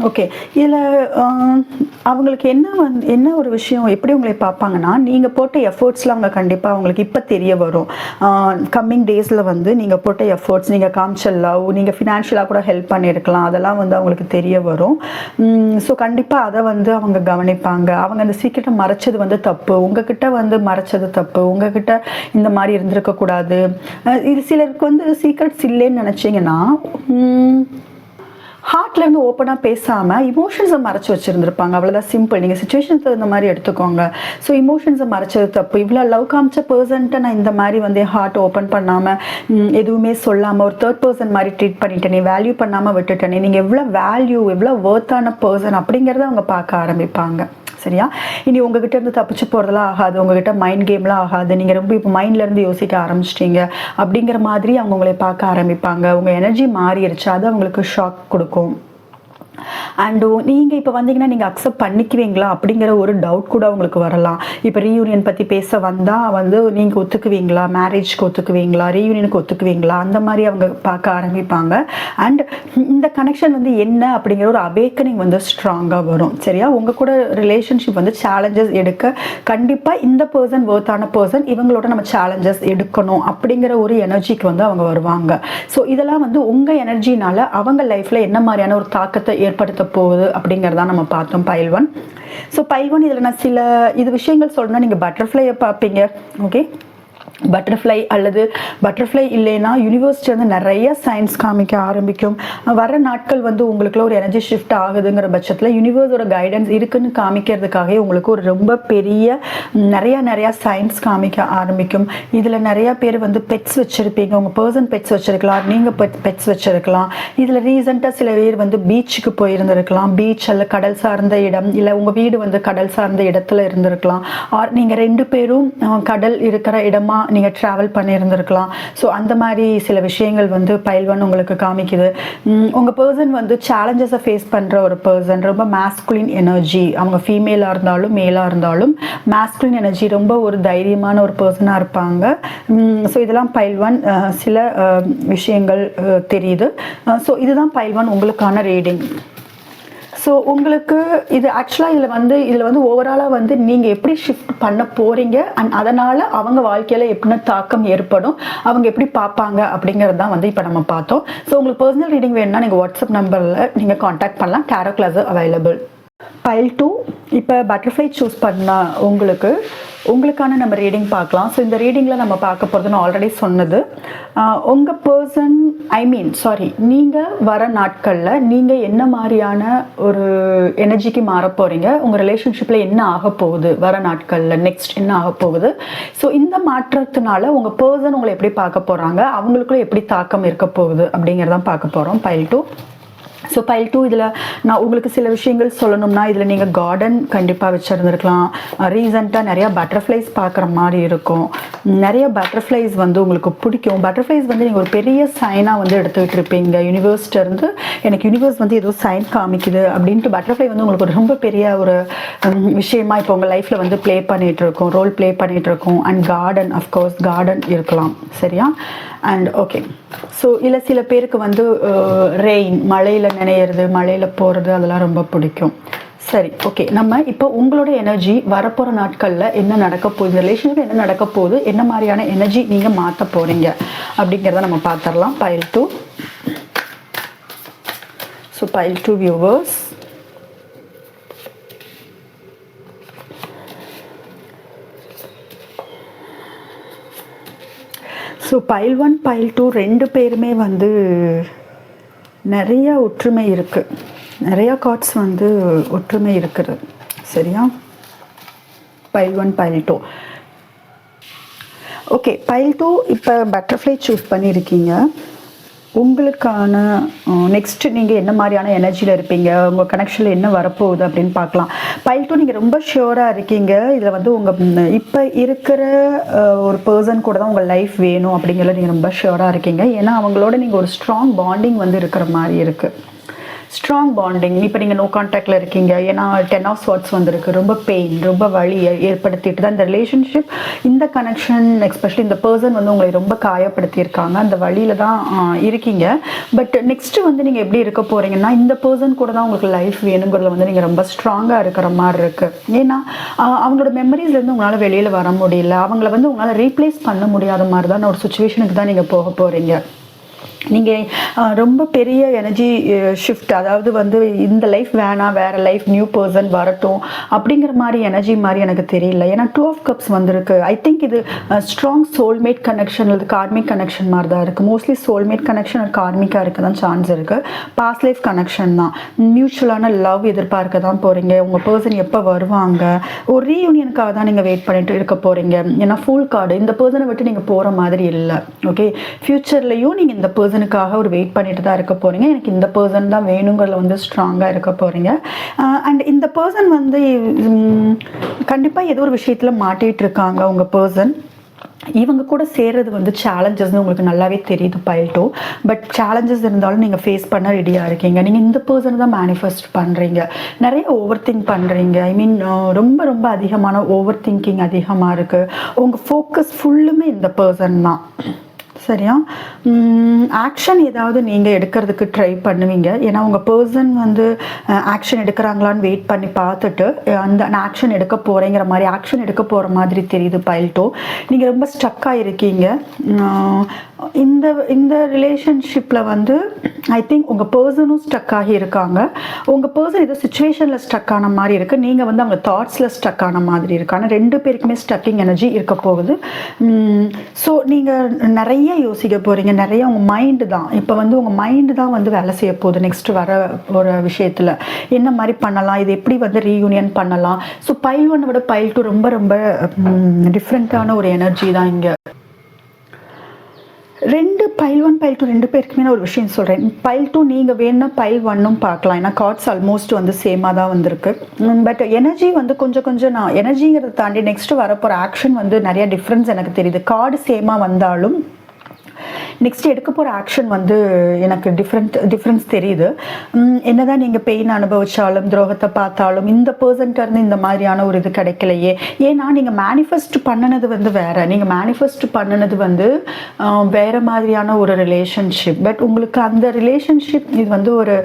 ஓகே, இதில் அவங்களுக்கு என்ன ஒரு விஷயம் எப்படி உங்களை பார்ப்பாங்கன்னா, நீங்கள் போட்ட எஃபர்ட்ஸில் அவங்க கண்டிப்பாக அவங்களுக்கு இப்போ தெரிய வரும். கம்மிங் டேஸில் வந்து நீங்கள் போட்ட எஃபர்ட்ஸ், நீங்கள் காமிச்ச லவ், நீங்கள் ஃபினான்ஷியலாக கூட ஹெல்ப் பண்ணியிருக்கலாம், அதெல்லாம் வந்து அவங்களுக்கு தெரிய வரும். ஸோ கண்டிப்பாக அதை வந்து அவங்க கவனிப்பாங்க. அவங்க அந்த சீக்கிரட்டை மறைச்சது வந்து தப்பு, உங்ககிட்ட வந்து மறைச்சது தப்பு, உங்ககிட்ட இந்த மாதிரி இருந்திருக்கக்கூடாது. இது சிலருக்கு வந்து சீக்ரெட்ஸ் இல்லைன்னு நினச்சிங்கன்னா ஹார்ட்லேருந்து ஓப்பனாக பேசாமல் இமோஷன்ஸை மறைச்சி வச்சுருந்துருப்பாங்க. அவ்வளோதான், சிம்பிள். நீங்கள் சுச்சுவேஷன்ஸ் இந்த மாதிரி எடுத்துக்கோங்க. ஸோ இமோஷன்ஸை மறைச்சது தப்பு. இவ்வளோ லவ் காமிச்ச பர்சன்ட்டை நான் இந்த மாதிரி வந்து ஹார்ட் ஓப்பன் பண்ணாமல் எதுவுமே சொல்லாமல் ஒரு தேர்ட் பர்சன் மாதிரி ட்ரீட் பண்ணிட்டேனே, வேல்யூ பண்ணாமல் விட்டுட்டேனே. நீங்கள் எவ்வளோ வேல்யூ, எவ்வளோ ஒர்த்தான பர்சன் அப்படிங்கிறத அவங்க பார்க்க ஆரம்பிப்பாங்க. சரியா? இனி உங்ககிட்ட இருந்து தப்பிச்சு போகிறதெல்லாம் ஆகாது, உங்ககிட்ட மைண்ட் கேம்லாம் ஆகாது. நீங்கள் ரொம்ப இப்போ மைண்ட்லேருந்து யோசிக்க ஆரம்பிச்சிட்டிங்க அப்படிங்கிற மாதிரி அவங்க உங்களை பார்க்க ஆரம்பிப்பாங்க. உங்கள் எனர்ஜி மாறிடுச்சு, அது அவங்களுக்கு ஷாக் கொடுக்கும். அண்டு நீங்கள் இப்போ வந்தீங்கன்னா நீங்கள் அக்செப்ட் பண்ணிக்குவீங்களா அப்படிங்கிற ஒரு டவுட் கூட உங்களுக்கு வரலாம். இப்போ ரீயூனியன் பற்றி பேச வந்தால் வந்து நீங்கள் ஒத்துக்குவீங்களா, மேரேஜ்க்கு ஒத்துக்குவீங்களா, ரீயூனியனுக்கு ஒத்துக்குவீங்களா, அந்த மாதிரி அவங்க பார்க்க ஆரம்பிப்பாங்க. அண்ட் இந்த கனெக்ஷன் வந்து என்ன அப்படிங்கிற ஒரு அவேக்கனிங் வந்து ஸ்ட்ராங்காக வரும். சரியா? உங்கள் கூட ரிலேஷன்ஷிப் வந்து சேலஞ்சஸ் எடுக்க கண்டிப்பாக இந்த பர்சன் ஒர்த்தான பர்சன், இவங்களோட நம்ம சேலஞ்சஸ் எடுக்கணும் அப்படிங்கிற ஒரு எனர்ஜிக்கு வந்து அவங்க வருவாங்க. ஸோ இதெல்லாம் வந்து உங்கள் எனர்ஜினால அவங்க லைஃப்பில் என்ன மாதிரியான ஒரு தாக்கத்தை ஏற்படுத்த போகுது அப்படிங்கிறதா நம்ம பார்த்தோம் பைல் 1. ஸோ பைல் 1 இதில் நான் சில விஷயங்கள் சொல்லணும்னா, நீங்கள் பட்டர்ஃப்ளையை பார்ப்பீங்க. ஓகே, பட்டர்ஃப்ளை அல்லது பட்டர்ஃப்ளை இல்லைன்னா யூனிவர்சிட்டி வந்து நிறைய சயின்ஸ் காமிக்க ஆரம்பிக்கும். வர நாட்கள் வந்து உங்களுக்குள்ள ஒரு எனர்ஜி ஷிஃப்ட் ஆகுதுங்கிற பட்சத்தில் யூனிவர்ஸோட கைடன்ஸ் இருக்குன்னு காமிக்கிறதுக்காகவே உங்களுக்கு ஒரு ரொம்ப பெரிய நிறையா சயின்ஸ் காமிக்க ஆரம்பிக்கும். இதில் நிறையா பேர் வந்து பெட்ஸ் வச்சுருப்பீங்க. உங்கள் பர்சன் பெட்ஸ் வச்சுருக்கலாம், நீங்கள் பெட்ஸ் வச்சுருக்கலாம். இதில் ரீசெண்டாக சில பேர் வந்து பீச்சுக்கு போயிருந்துருக்கலாம், பீச் அல்ல கடல் சார்ந்த இடம், இல்லை உங்கள் வீடு வந்து கடல் சார்ந்த இடத்துல இருந்திருக்கலாம். ஆர் நீங்கள் 2 பேரும் கடல் இருக்கிற இடமா நீங்கள் ட்ராவல் பண்ணியிருந்திருக்கலாம். ஸோ அந்த மாதிரி சில விஷயங்கள் வந்து பைல் 1 உங்களுக்கு காமிக்குது. உங்கள் பர்சன் வந்து சேலஞ்சஸை ஃபேஸ் பண்ணுற ஒரு பர்சன், ரொம்ப மேஸ்குலின் எனர்ஜி. அவங்க ஃபீமேலாக இருந்தாலும் மேலாக இருந்தாலும் மேஸ்குலின் எனர்ஜி, ரொம்ப ஒரு தைரியமான ஒரு பர்சனாக இருப்பாங்க. ஸோ இதெல்லாம் பைல் 1 சில விஷயங்கள் தெரியுது. ஸோ இதுதான் பைல் 1 உங்களுக்கான ரீடிங். ஸோ உங்களுக்கு இது ஆக்சுவலாக இதில் வந்து ஓவராலாக வந்து நீங்கள் எப்படி ஷிஃப்ட் பண்ண போகிறீங்க அண்ட் அதனால் அவங்க வாழ்க்கையில் எப்படின்னா தாக்கம் ஏற்படும், அவங்க எப்படி பார்ப்பாங்க அப்படிங்கிறது தான் வந்து இப்போ நம்ம பார்த்தோம். ஸோ உங்களுக்கு பர்சனல் ரீடிங் வேணும்னா நீங்கள் வாட்ஸ்அப் நம்பரில் நீங்கள் காண்டாக்ட் பண்ணலாம். Tarot class available. பைல் 2 இப்போ பட்டர்ஃப்ளை சூஸ் பண்ணால் உங்களுக்கான நம்ம ரீடிங் பார்க்கலாம். ஸோ இந்த ரீடிங்கில் நம்ம பார்க்க போகிறது நான் ஆல்ரெடி சொன்னது, உங்கள் பர்சன் நீங்கள் வர நாட்களில் நீங்கள் என்ன மாதிரியான ஒரு எனர்ஜிக்கு மாற போகிறீங்க, உங்கள் ரிலேஷன்ஷிப்பில் என்ன ஆக போகுது, வர நாட்களில் நெக்ஸ்ட் என்ன ஆக போகுது. ஸோ இந்த மாற்றத்தினால உங்கள் பர்சன் உங்களை எப்படி பார்க்க போகிறாங்க, அவங்களுக்குள்ள எப்படி தாக்கம் இருக்க போகுது அப்படிங்கிறதான் பார்க்க போகிறோம். பைல் 2 ஸோ பைல் 2 இதில் நான் உங்களுக்கு சில விஷயங்கள் சொல்லணும்னா, இதில் நீங்கள் கார்டன் கண்டிப்பாக வச்சுருந்துருக்கலாம். ரீசெண்டாக நிறையா பட்டர்ஃப்ளைஸ் பார்க்குற மாதிரி இருக்கும். நிறைய பட்டர்ஃப்ளைஸ் வந்து உங்களுக்கு பிடிக்கும். பட்டர்ஃப்ளைஸ் வந்து நீங்கள் ஒரு பெரிய சைனாக வந்து எடுத்துக்கிட்டு இருப்பீங்க யூனிவர்ஸ்லேருந்து. எனக்கு யூனிவர்ஸ் வந்து ஏதோ சைன் காமிக்குது அப்படின்ட்டு பட்டர்ஃப்ளை வந்து உங்களுக்கு ஒரு ரொம்ப பெரிய ஒரு விஷயமா இப்போ உங்கள் லைஃப்பில் வந்து ப்ளே பண்ணிகிட்ருக்கோம், ரோல் ப்ளே பண்ணிகிட்ருக்கோம். அண்ட் கார்டன், அஃப்கோர்ஸ் கார்டன் இருக்கலாம், சரியா? அண்ட் ஓகே, ஸோ இல்லை சில பேருக்கு வந்து ரெயின், மழையில் நினையிறது, மழையில் போகிறது, அதெல்லாம் ரொம்ப பிடிக்கும். சரி, ஓகே, நம்ம இப்போ உங்களோட எனர்ஜி வரப்போகிற நாட்களில் என்ன நடக்க போகுது, இந்த ரிலேஷன்ஷிப் என்ன நடக்க போகுது, என்ன மாதிரியான எனர்ஜி நீங்கள் மாற்ற போகிறீங்க அப்படிங்கிறத நம்ம பார்த்துடலாம். File 2. So file 2 viewers, so file 1 file 2 ரெண்டு பேருமே வந்து நிறைய ஒற்றுமை இருக்குது, நிறையா கார்ட்ஸ் வந்து ஒற்றுமை இருக்குது, சரியா? File 1 file 2. ஓகே, பைல் 2 இப்போ பட்டர்ஃப்ளை சூஸ் பண்ணியிருக்கீங்க. உங்களுக்கான நெக்ஸ்ட் நீங்கள் என்ன மாதிரியான எனர்ஜியில் இருப்பீங்க, உங்கள் கனெக்ஷனில் என்ன வரப்போகுது அப்படின்னு பார்க்கலாம். பைல் 2 நீங்கள் ரொம்ப ஷியோராக இருக்கீங்க. இதில் வந்து உங்கள் இப்போ இருக்கிற ஒரு பர்சன் கூட தான் உங்கள் லைஃப் வேணும் அப்படிங்கிறத நீங்கள் ரொம்ப ஷியோராக இருக்கீங்க. ஏன்னா அவங்களோட நீங்கள் ஒரு ஸ்ட்ராங் பாண்டிங் வந்து இருக்கிற மாதிரி இருக்குது. Strong bonding. இப்போ நீங்கள் நோ கான்டாக்டில் இருக்கீங்க, ஏன்னா 10 ஆஃப் ஸ்வார்ட்ஸ் வந்திருக்கு. ரொம்ப பெயின், ரொம்ப வலியை ஏற்படுத்திட்டு தான் இந்த ரிலேஷன்ஷிப், இந்த கனெக்ஷன், எஸ்பெஷலி இந்த பர்சன் வந்து உங்களை ரொம்ப காயப்படுத்தியிருக்காங்க. அந்த வழியில் தான் இருக்கீங்க. பட் நெக்ஸ்ட்டு வந்து நீங்கள் எப்படி இருக்க போகிறீங்கன்னா, இந்த பர்சன் கூட தான் உங்களுக்கு லைஃப் வேணுங்கிறத வந்து நீங்கள் ரொம்ப ஸ்ட்ராங்காக இருக்கிற மாதிரி இருக்குது. ஏன்னா அவங்களோட மெமரிஸ்லேருந்து உங்களால் வெளியில் வர முடியல, அவங்கள வந்து உங்களால் ரீப்ளேஸ் பண்ண முடியாத மாதிரி தான் ஒரு சுச்சுவேஷனுக்கு தான் நீங்கள் போக போகிறீங்க. நீங்கள் ரொம்ப பெரிய எனர்ஜி ஷிஃப்ட், அதாவது வந்து இந்த லைஃப் வேணாம், வேறு லைஃப், நியூ பர்சன் வரட்டும் அப்படிங்கிற மாதிரி எனர்ஜி மாதிரி எனக்கு தெரியல. ஏன்னா 2 ஆஃப் கப்ஸ் வந்திருக்கு. ஐ திங்க் இது ஸ்ட்ராங் சோல்மேட் கனெக்ஷன் அல்லது கார்மிக் கனெக்ஷன் மாதிரி தான் இருக்குது. மோஸ்ட்லி சோல்மேட் கனெக்ஷன் கார்மிக்காக இருக்க தான் சான்ஸ் இருக்குது. பாஸ்ட் லைஃப் கனெக்ஷன் தான். மியூச்சுவலான லவ் எதிர்பார்க்க தான் போகிறீங்க. உங்கள் பர்சன் எப்போ வருவாங்க, ஒரு ரீயூனியனுக்காக தான் நீங்கள் வெயிட் பண்ணிட்டு இருக்க போகிறீங்க. ஏன்னா ஃபுல் கார்டு, இந்த பர்சனை விட்டு நீங்கள் போகிற மாதிரி இல்லை. ஓகே, ஃப்யூச்சர்லேயும் நீங்கள் இந்த பர்சனுக்காக ஒரு வெயிட் பண்ணிட்டு தான் இருக்க போகிறீங்க. எனக்கு இந்த பர்சன் தான் வேணுங்கிறத வந்து ஸ்ட்ராங்காக இருக்க போகிறீங்க. அண்ட் இந்த பர்சன் வந்து கண்டிப்பாக ஏதோ ஒரு விஷயத்தில் மாட்டிகிட்டு இருக்காங்க. உங்கள் பர்சன் இவங்க கூட சேர்றது வந்து சேலஞ்சஸ்னு உங்களுக்கு நல்லாவே தெரியுது பைல் 2. பட் சேலஞ்சஸ் இருந்தாலும் நீங்கள் ஃபேஸ் பண்ண ரெடியாக இருக்கீங்க. நீங்கள் இந்த பர்சனை தான் மேனிஃபெஸ்ட் பண்ணுறீங்க. நிறைய ஓவர் திங்க் பண்ணுறீங்க. ஐ மீன் ரொம்ப ரொம்ப அதிகமான ஓவர் திங்கிங் அதிகமாக இருக்குது. உங்கள் ஃபோக்கஸ் ஃபுல்லுமே இந்த பர்சன் தான், சரியா? ஆக்ஷன் ஏதாவது நீங்கள் எடுக்கிறதுக்கு ட்ரை பண்ணுவீங்க. ஏன்னா உங்கள் பர்சன் வந்து ஆக்ஷன் எடுக்கிறாங்களான்னு வெயிட் பண்ணி பார்த்துட்டு அந்த ஆக்ஷன் எடுக்க போகிறேங்கிற மாதிரி ஆக்ஷன் எடுக்க போகிற மாதிரி தெரியுது பைல் 2. நீங்கள் ரொம்ப ஸ்டக்காக இருக்கீங்க. இந்த இந்த ரிலேஷன்ஷிப்பில் வந்து ஐ திங்க் உங்கள் பர்சனும் ஸ்டக் ஆகி இருக்காங்க. உங்கள் பர்சன் ஏதோ சுச்சுவேஷனில் ஸ்டக் ஆன மாதிரி இருக்குது. நீங்கள் வந்து அவங்க தாட்ஸில் ஸ்டக் ஆன மாதிரி இருக்கு. ஆனால் ரெண்டு பேருக்குமே ஸ்டக்கிங் எனர்ஜி இருக்க போகுது. ஸோ நீங்கள் நிறைய யோசிக்க போகிறீங்க. நிறைய உங்கள் மைண்டு தான் இப்போ வந்து உங்கள் மைண்டு தான் வந்து வேலை செய்ய போகுது. நெக்ஸ்ட் வர ஒரு விஷயத்தில் என்ன மாதிரி பண்ணலாம், இது எப்படி வந்து ரீயூனியன் பண்ணலாம். ஸோ பைல் 1 விட பைல் 2 ரொம்ப ரொம்ப டிஃப்ரெண்ட்டான ஒரு எனர்ஜி தான் இங்கே. பைல் 1 பைல் 2 ரெண்டு பேருக்குமே நான் ஒரு விஷயம் சொல்கிறேன். பைல் 2 நீங்கள் வேணும்னா பைல் 1ம் பார்க்கலாம். ஏன்னா கார்ட்ஸ் ஆல்மோஸ்ட் வந்து சேமாக தான் வந்திருக்கு. பட் எனர்ஜி வந்து கொஞ்சம் நான் எனர்ஜிங்கிறத தாண்டி நெக்ஸ்ட் வரப்போகிற ஆக்ஷன் வந்து நிறைய டிஃப்ரென்ஸ் எனக்கு தெரியுது. கார்டு சேமாக வந்தாலும் நெக்ஸ்ட் எடுக்க போகிற ஆக்ஷன் வந்து எனக்கு டிஃப்ரென்ஸ் தெரியுது. என்னதான் நீங்கள் பெயின் அனுபவிச்சாலும், துரோகத்தை பார்த்தாலும், இந்த பர்சன்ட்ட இருந்து இந்த மாதிரியான ஒரு இது கிடைக்கலையே. ஏன்னா நீங்கள் மேனிஃபெஸ்ட் பண்ணினது வந்து வேறு, நீங்கள் மேனிஃபெஸ்ட் பண்ணினது வந்து வேறு மாதிரியான ஒரு ரிலேஷன்ஷிப். பட் உங்களுக்கு அந்த ரிலேஷன்ஷிப் இது வந்து ஒரு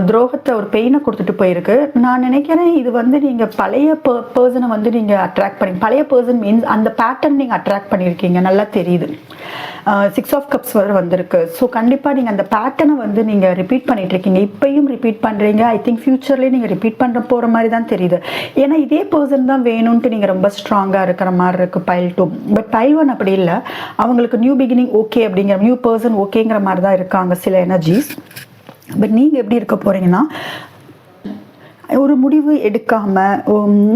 துரோகத்தை, ஒரு பெயினை கொடுத்துட்டு போயிருக்கு. நான் நினைக்கிறேன் இது வந்து நீங்கள் பழைய பர்சனை வந்து நீங்கள் அட்ராக்ட் பண்ணி, பழைய பர்சன் மீன்ஸ் அந்த பேட்டர்ன் நீங்கள் அட்ராக்ட் பண்ணியிருக்கீங்க, நல்லா தெரியுது. 6 ஆஃப் கப்ஸ் வரை வந்திருக்கு. ஸோ கண்டிப்பாக நீங்கள் அந்த பேட்டர்னை வந்து நீங்கள் ரிப்பீட் பண்ணிட்டு இருக்கீங்க. இப்பயும் ரிப்பீட் பண்ணுறீங்க. ஐ திங்க் ஃபியூச்சர்லேயே நீங்கள் ரிப்பீட் பண்ணுற போகிற மாதிரி தான் தெரியுது. ஏன்னா இதே பர்சன் தான் வேணும்ன்ட்டு நீங்கள் ரொம்ப ஸ்ட்ராங்காக இருக்கிற மாதிரி இருக்குது பைல் 2. பட் பைல் 1 அப்படி இல்லை. அவங்களுக்கு நியூ பிகினிங் ஓகே அப்படிங்கிற, நியூ பர்சன் ஓகேங்கிற மாதிரி தான் இருக்காங்க சில எனர்ஜிஸ். பட் நீங்கள் எப்படி இருக்க போகிறீங்கன்னா, ஒரு முடிவு எடுக்காமல்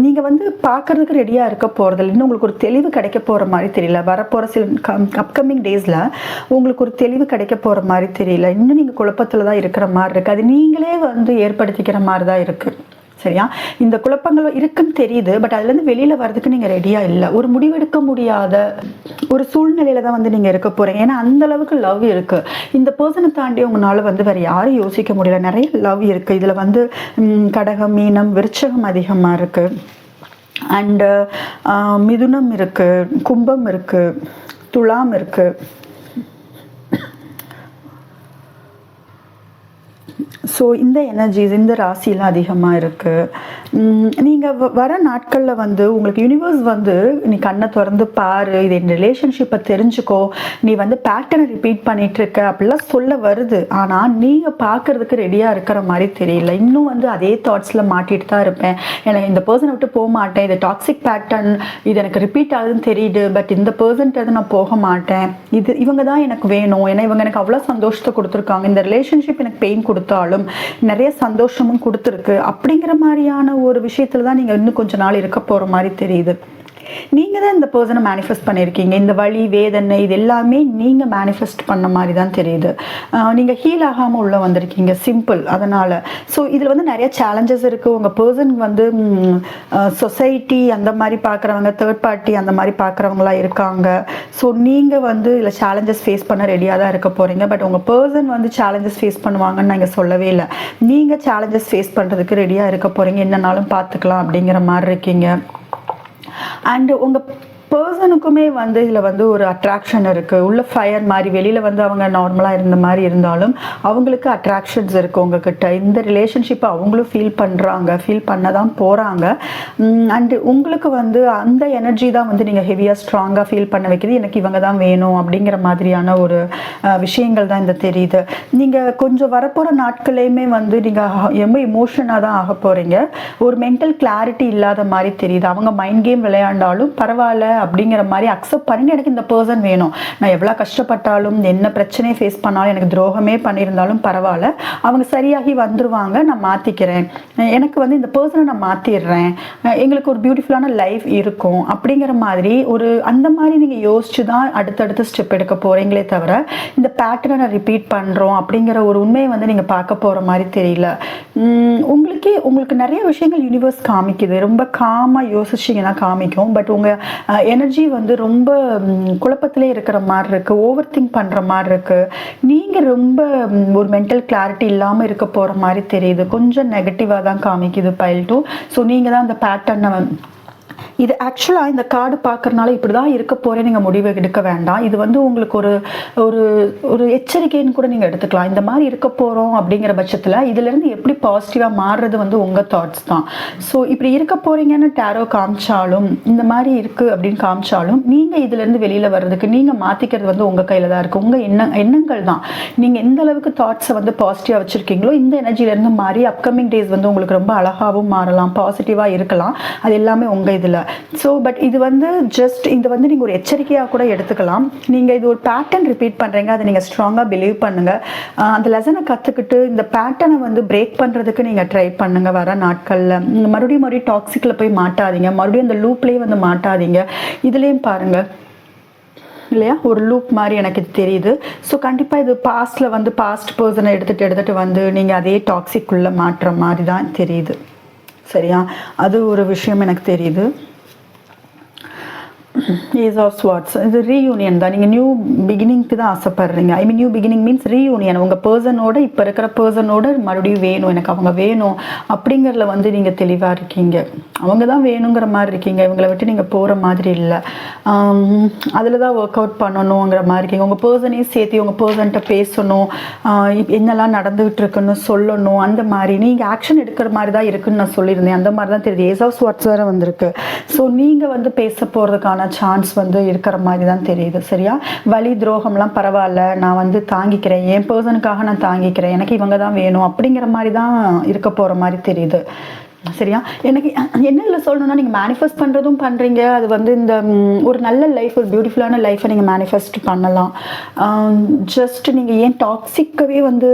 நீங்கள் வந்து பார்க்குறதுக்கு ரெடியாக இருக்க போகிறதில்ல. இன்னும் உங்களுக்கு ஒரு தெளிவு கிடைக்க போகிற மாதிரி தெரியல. வரப்போகிற சில அப்கமிங் டேஸில் உங்களுக்கு ஒரு தெளிவு கிடைக்க போகிற மாதிரி தெரியல. இன்னும் நீங்கள் குழப்பத்தில் தான் இருக்கிற மாதிரி இருக்குது. அது நீங்களே வந்து ஏற்படுத்திக்கிற மாதிரி தான் இருக்குது. சரியா? இந்த குழப்பங்கள் இருக்குன்னு தெரியுது, பட் அதுலேருந்து வெளியில் வர்றதுக்கு நீங்கள் ரெடியாக இல்லை. ஒரு முடிவெடுக்க முடியாத ஒரு சூழ்நிலையில தான் வந்து நீங்கள் இருக்க போகிறீங்க. ஏன்னா அந்த அளவுக்கு லவ் இருக்குது. இந்த பர்சனை தாண்டி உங்களால் வந்து வேறு யாரும் யோசிக்க முடியல. நிறைய லவ் இருக்குது. இதில் வந்து கடகம், மீனம், விருச்சகம் அதிகமாக இருக்குது. அண்டு மிதுனம் இருக்குது, கும்பம் இருக்குது, துலாம் இருக்குது. ஸோ இந்த எனர்ஜிஸ் இந்த ராசியில் அதிகமாக இருக்குது. நீங்கள் வர நாட்களில் வந்து உங்களுக்கு யூனிவர்ஸ் வந்து நீ கண்ணை திறந்து பாரு, இது என் ரிலேஷன்ஷிப்பை தெரிஞ்சுக்கோ, நீ வந்து பேட்டர்னை ரிப்பீட் பண்ணிகிட்ருக்க அப்படிலாம் சொல்ல வருது. ஆனால் நீங்கள் பார்க்குறதுக்கு ரெடியாக இருக்கிற மாதிரி தெரியல. இன்னும் வந்து அதே தாட்ஸில் மாட்டிட்டு தான் இருப்பேன், எனக்கு இந்த பர்சனை விட்டு போக மாட்டேன், இது டாக்ஸிக் பேட்டர்ன், இது எனக்கு ரிப்பீட் ஆகுதுன்னு தெரியுது, பட் இந்த பர்சன்ட்டு நான் போக மாட்டேன், இவங்க தான் எனக்கு வேணும், ஏன்னா இவங்க எனக்கு அவ்வளோ சந்தோஷத்தை கொடுத்துருக்காங்க, இந்த ரிலேஷன்ஷிப் எனக்கு பெயின் கொடுத்தாலும் நிறைய சந்தோஷமும் கொடுத்துருக்கு, அப்படிங்கிற மாதிரியான ஒரு விஷயத்துல தான் நீங்கள் இன்னும் கொஞ்ச நாள் இருக்க போகிற மாதிரி தெரியுது. நீங்கள் தான் இந்த பர்சனை மேனிஃபெஸ்ட் பண்ணியிருக்கீங்க. இந்த வலி, வேதனை இது எல்லாமே நீங்கள் மேனிஃபெஸ்ட் பண்ண மாதிரி தான் தெரியுது. நீங்கள் ஹீல் ஆகாமல் உள்ளே வந்திருக்கீங்க, சிம்பிள். அதனால் ஸோ இதில் வந்து நிறைய சேலஞ்சஸ் இருக்குது. உங்கள் பர்சன் வந்து சொசைட்டி அந்த மாதிரி பார்க்குறவங்க, தேர்ட் பார்ட்டி அந்த மாதிரி பார்க்குறவங்களாம் இருக்காங்க. ஸோ நீங்கள் வந்து இதில் சேலஞ்சஸ் ஃபேஸ் பண்ண ரெடியாக தான் இருக்க போகிறீங்க. பட் உங்கள் பர்சன் வந்து சேலஞ்சஸ் ஃபேஸ் பண்ணுவாங்கன்னு நாங்கள் சொல்லவே இல்லை. நீங்கள் சேலஞ்சஸ் ஃபேஸ் பண்ணுறதுக்கு ரெடியாக இருக்க போகிறீங்க. என்னன்னாலும் பார்த்துக்கலாம் அப்படிங்கிற மாதிரி இருக்கீங்க. அண்டு உங்கள் பர்சனுக்குமே வந்து இதில் வந்து ஒரு அட்ராக்ஷன் இருக்குது. உள்ள ஃபயர் மாதிரி, வெளியில் வந்து அவங்க நார்மலாக இருந்த மாதிரி இருந்தாலும் அவங்களுக்கு அட்ராக்ஷன்ஸ் இருக்குது உங்ககிட்ட. இந்த ரிலேஷன்ஷிப்பை அவங்களும் ஃபீல் பண்ணுறாங்க, ஃபீல் பண்ண தான் போகிறாங்க. அண்டு உங்களுக்கு வந்து அந்த எனர்ஜி தான் வந்து நீங்கள் ஹெவியாக ஸ்ட்ராங்காக ஃபீல் பண்ண வைக்கிது. எனக்கு இவங்க தான் வேணும் அப்படிங்கிற மாதிரியான ஒரு விஷயங்கள் தான் இந்த தெரியுது. நீங்கள் கொஞ்சம் வரப்போகிற நாட்களையுமே வந்து நீங்கள் ரொம்ப இமோஷனாக தான் ஆக போகிறீங்க. ஒரு மென்டல் கிளாரிட்டி இல்லாத மாதிரி தெரியுது. அவங்க மைண்ட் கேம் விளையாண்டாலும் பரவாயில்ல அப்படிங்கிற மாதிரி அக்செப்ட் பண்ணி எனக்கு இந்த பர்சன் வேணும், நான் எவ்வளோ கஷ்டப்பட்டாலும் என்ன பிரச்சனையை ஃபேஸ் பண்ணாலும் எனக்கு துரோகமே பண்ணியிருந்தாலும் பரவாயில்ல, அவங்க சரியாகி வந்துருவாங்க, நான் மாற்றிக்கிறேன், எனக்கு வந்து இந்த பர்சனை நான் மாற்றிடுறேன், எங்களுக்கு ஒரு பியூட்டிஃபுல்லான லைஃப் இருக்கும் அப்படிங்கிற மாதிரி ஒரு அந்த மாதிரி நீங்கள் யோசிச்சு தான் அடுத்தடுத்து ஸ்டெப் எடுக்க போகிறீங்களே தவிர இந்த பேட்டர்னை நான் ரிப்பீட் பண்ணுறோம் அப்படிங்கிற ஒரு உண்மையை வந்து நீங்கள் பார்க்க போகிற மாதிரி தெரியல. உங்களுக்கு நிறைய விஷயங்கள் யூனிவர்ஸ் காமிக்குது. ரொம்ப காமாக யோசிச்சிங்கன்னா காமிக்கும். பட் உங்கள் எனர்ஜி வந்து ரொம்ப குழப்பத்திலே இருக்கிற மாதிரி இருக்குது, ஓவர் திங்க் பண்ணுற மாதிரி இருக்குது. நீங்கள் ரொம்ப ஒரு மென்டல் கிளாரிட்டி இல்லாமல் இருக்க போகிற மாதிரி தெரியுது. கொஞ்சம் நெகட்டிவாக தான் காமிக்குது பைல் 2. ஸோ நீங்கள் தான் அந்த பேட்டர்னை இது ஆக்சுவலாக இந்த கார்டு பார்க்குறனால இப்படி தான் இருக்க போகிறேன் நீங்கள் முடிவு எடுக்க வேண்டாம். இது வந்து உங்களுக்கு ஒரு ஒரு ஒரு எச்சரிக்கைன்னு கூட நீங்கள் எடுத்துக்கலாம். இந்த மாதிரி இருக்க போகிறோம் அப்படிங்கிற பட்சத்தில் இதிலேருந்து எப்படி பாசிட்டிவாக மாறுறது வந்து உங்கள் தாட்ஸ் தான். ஸோ இப்படி இருக்க போகிறீங்கன்னு டேரோ காமிச்சாலும், இந்த மாதிரி இருக்குது அப்படின்னு காமிச்சாலும், நீங்கள் இதிலேருந்து வெளியில் வர்றதுக்கு நீங்கள் மாற்றிக்கிறது வந்து உங்கள் கையில் தான் இருக்குது. உங்கள் எண்ணங்கள் தான். நீங்கள் எந்த அளவுக்கு தாட்ஸை வந்து பாசிட்டிவாக வச்சுருக்கீங்களோ இந்த எனர்ஜிலேருந்து மாறி அப்கமிங் டேஸ் வந்து உங்களுக்கு ரொம்ப அழகாகவும் மாறலாம், பாசிட்டிவாக இருக்கலாம். அது எல்லாமே உங்கள் இதில். ஸோ பட் இது வந்து ஜஸ்ட் இது வந்து நீங்கள் ஒரு எச்சரிக்கையாக கூட எடுத்துக்கலாம். நீங்கள் இது ஒரு பேட்டர்ன் ரிப்பீட் பண்ணுறீங்க, அதை நீங்கள் ஸ்ட்ராங்காக பிலீவ் பண்ணுங்கள். அந்த லெசனை கற்றுக்கிட்டு இந்த பேட்டர்னை வந்து பிரேக் பண்ணுறதுக்கு நீங்கள் ட்ரை பண்ணுங்கள் வர நாட்களில். மறுபடியும் டாக்ஸிக்கில் போய் மாட்டாதீங்க, மறுபடியும் அந்த லூப்லேயே வந்து மாட்டாதீங்க. இதுலேயும் பாருங்கள் இல்லையா, ஒரு லூப் மாதிரி எனக்கு இது தெரியுது. ஸோ கண்டிப்பாக இது பாஸ்டில் வந்து பாஸ்ட் பர்சனை எடுத்துகிட்டு வந்து நீங்கள் அதே டாக்ஸிக்குள்ளே மாற்றுற மாதிரி தான் தெரியுது. சரியா, அது ஒரு விஷயம் எனக்கு தெரியுது. ஏஸ் ஆஃப் ஸ்வார்ட்ஸ், இது ரீயூனியன் தான். நீங்கள் நியூ பிகினிங்க்கு தான் ஆசைப்படுறீங்க. I mean new beginning means reunion. உங்கள் பர்சனோட இப்போ இருக்கிற பர்சனோட மறுபடியும் வேணும், எனக்கு அவங்க வேணும் அப்படிங்கிறதுல வந்து நீங்கள் தெளிவாக இருக்கீங்க. அவங்க தான் வேணுங்கிற மாதிரி இருக்கீங்க, இவங்களை விட்டு நீங்கள் போகிற மாதிரி இல்லை. அதில் தான் ஒர்க் அவுட் பண்ணணுங்கிற மாதிரி இருக்கீங்க. உங்கள் பர்சனையும் சேர்த்து உங்கள் பர்சன்ட்ட பேசணும், என்னெல்லாம் நடந்துகிட்டு இருக்குன்னு சொல்லணும். அந்த மாதிரி நீங்கள் ஆக்ஷன் எடுக்கிற மாதிரி தான் இருக்குன்னு நான் சொல்லியிருந்தேன். அந்த மாதிரி தான் தெரியுது. ஏஸ் ஆஃப் ஸ்வார்ட்ஸ் வேறு வந்திருக்கு. ஸோ நீங்கள் வந்து பேச போகிறதுக்கான சான்ஸ் வந்து இருக்கிற மாதிரி தான் தெரியுது. சரியா, வலி துரோகம்லாம் பரவாயில்ல, நான் வந்து தாங்கிக்கிறேன், என் பர்சனுக்காக நான் தாங்கிக்கிறேன், எனக்கு இவங்க தான் வேணும் அப்படிங்கிற மாதிரி தான் இருக்க போகிற மாதிரி தெரியுது. சரியா, எனக்கு என்ன இதில் சொல்லணும்னா, நீங்கள் மேனிஃபெஸ்ட் பண்ணுறதும் பண்ணுறீங்க. அது வந்து இந்த ஒரு நல்ல லைஃப், ஒரு பியூட்டிஃபுல்லான லைஃப்பை நீங்கள் மேனிஃபெஸ்ட் பண்ணலாம். ஜஸ்ட் நீங்கள் ஏன் டாக்ஸிக்கவே வந்து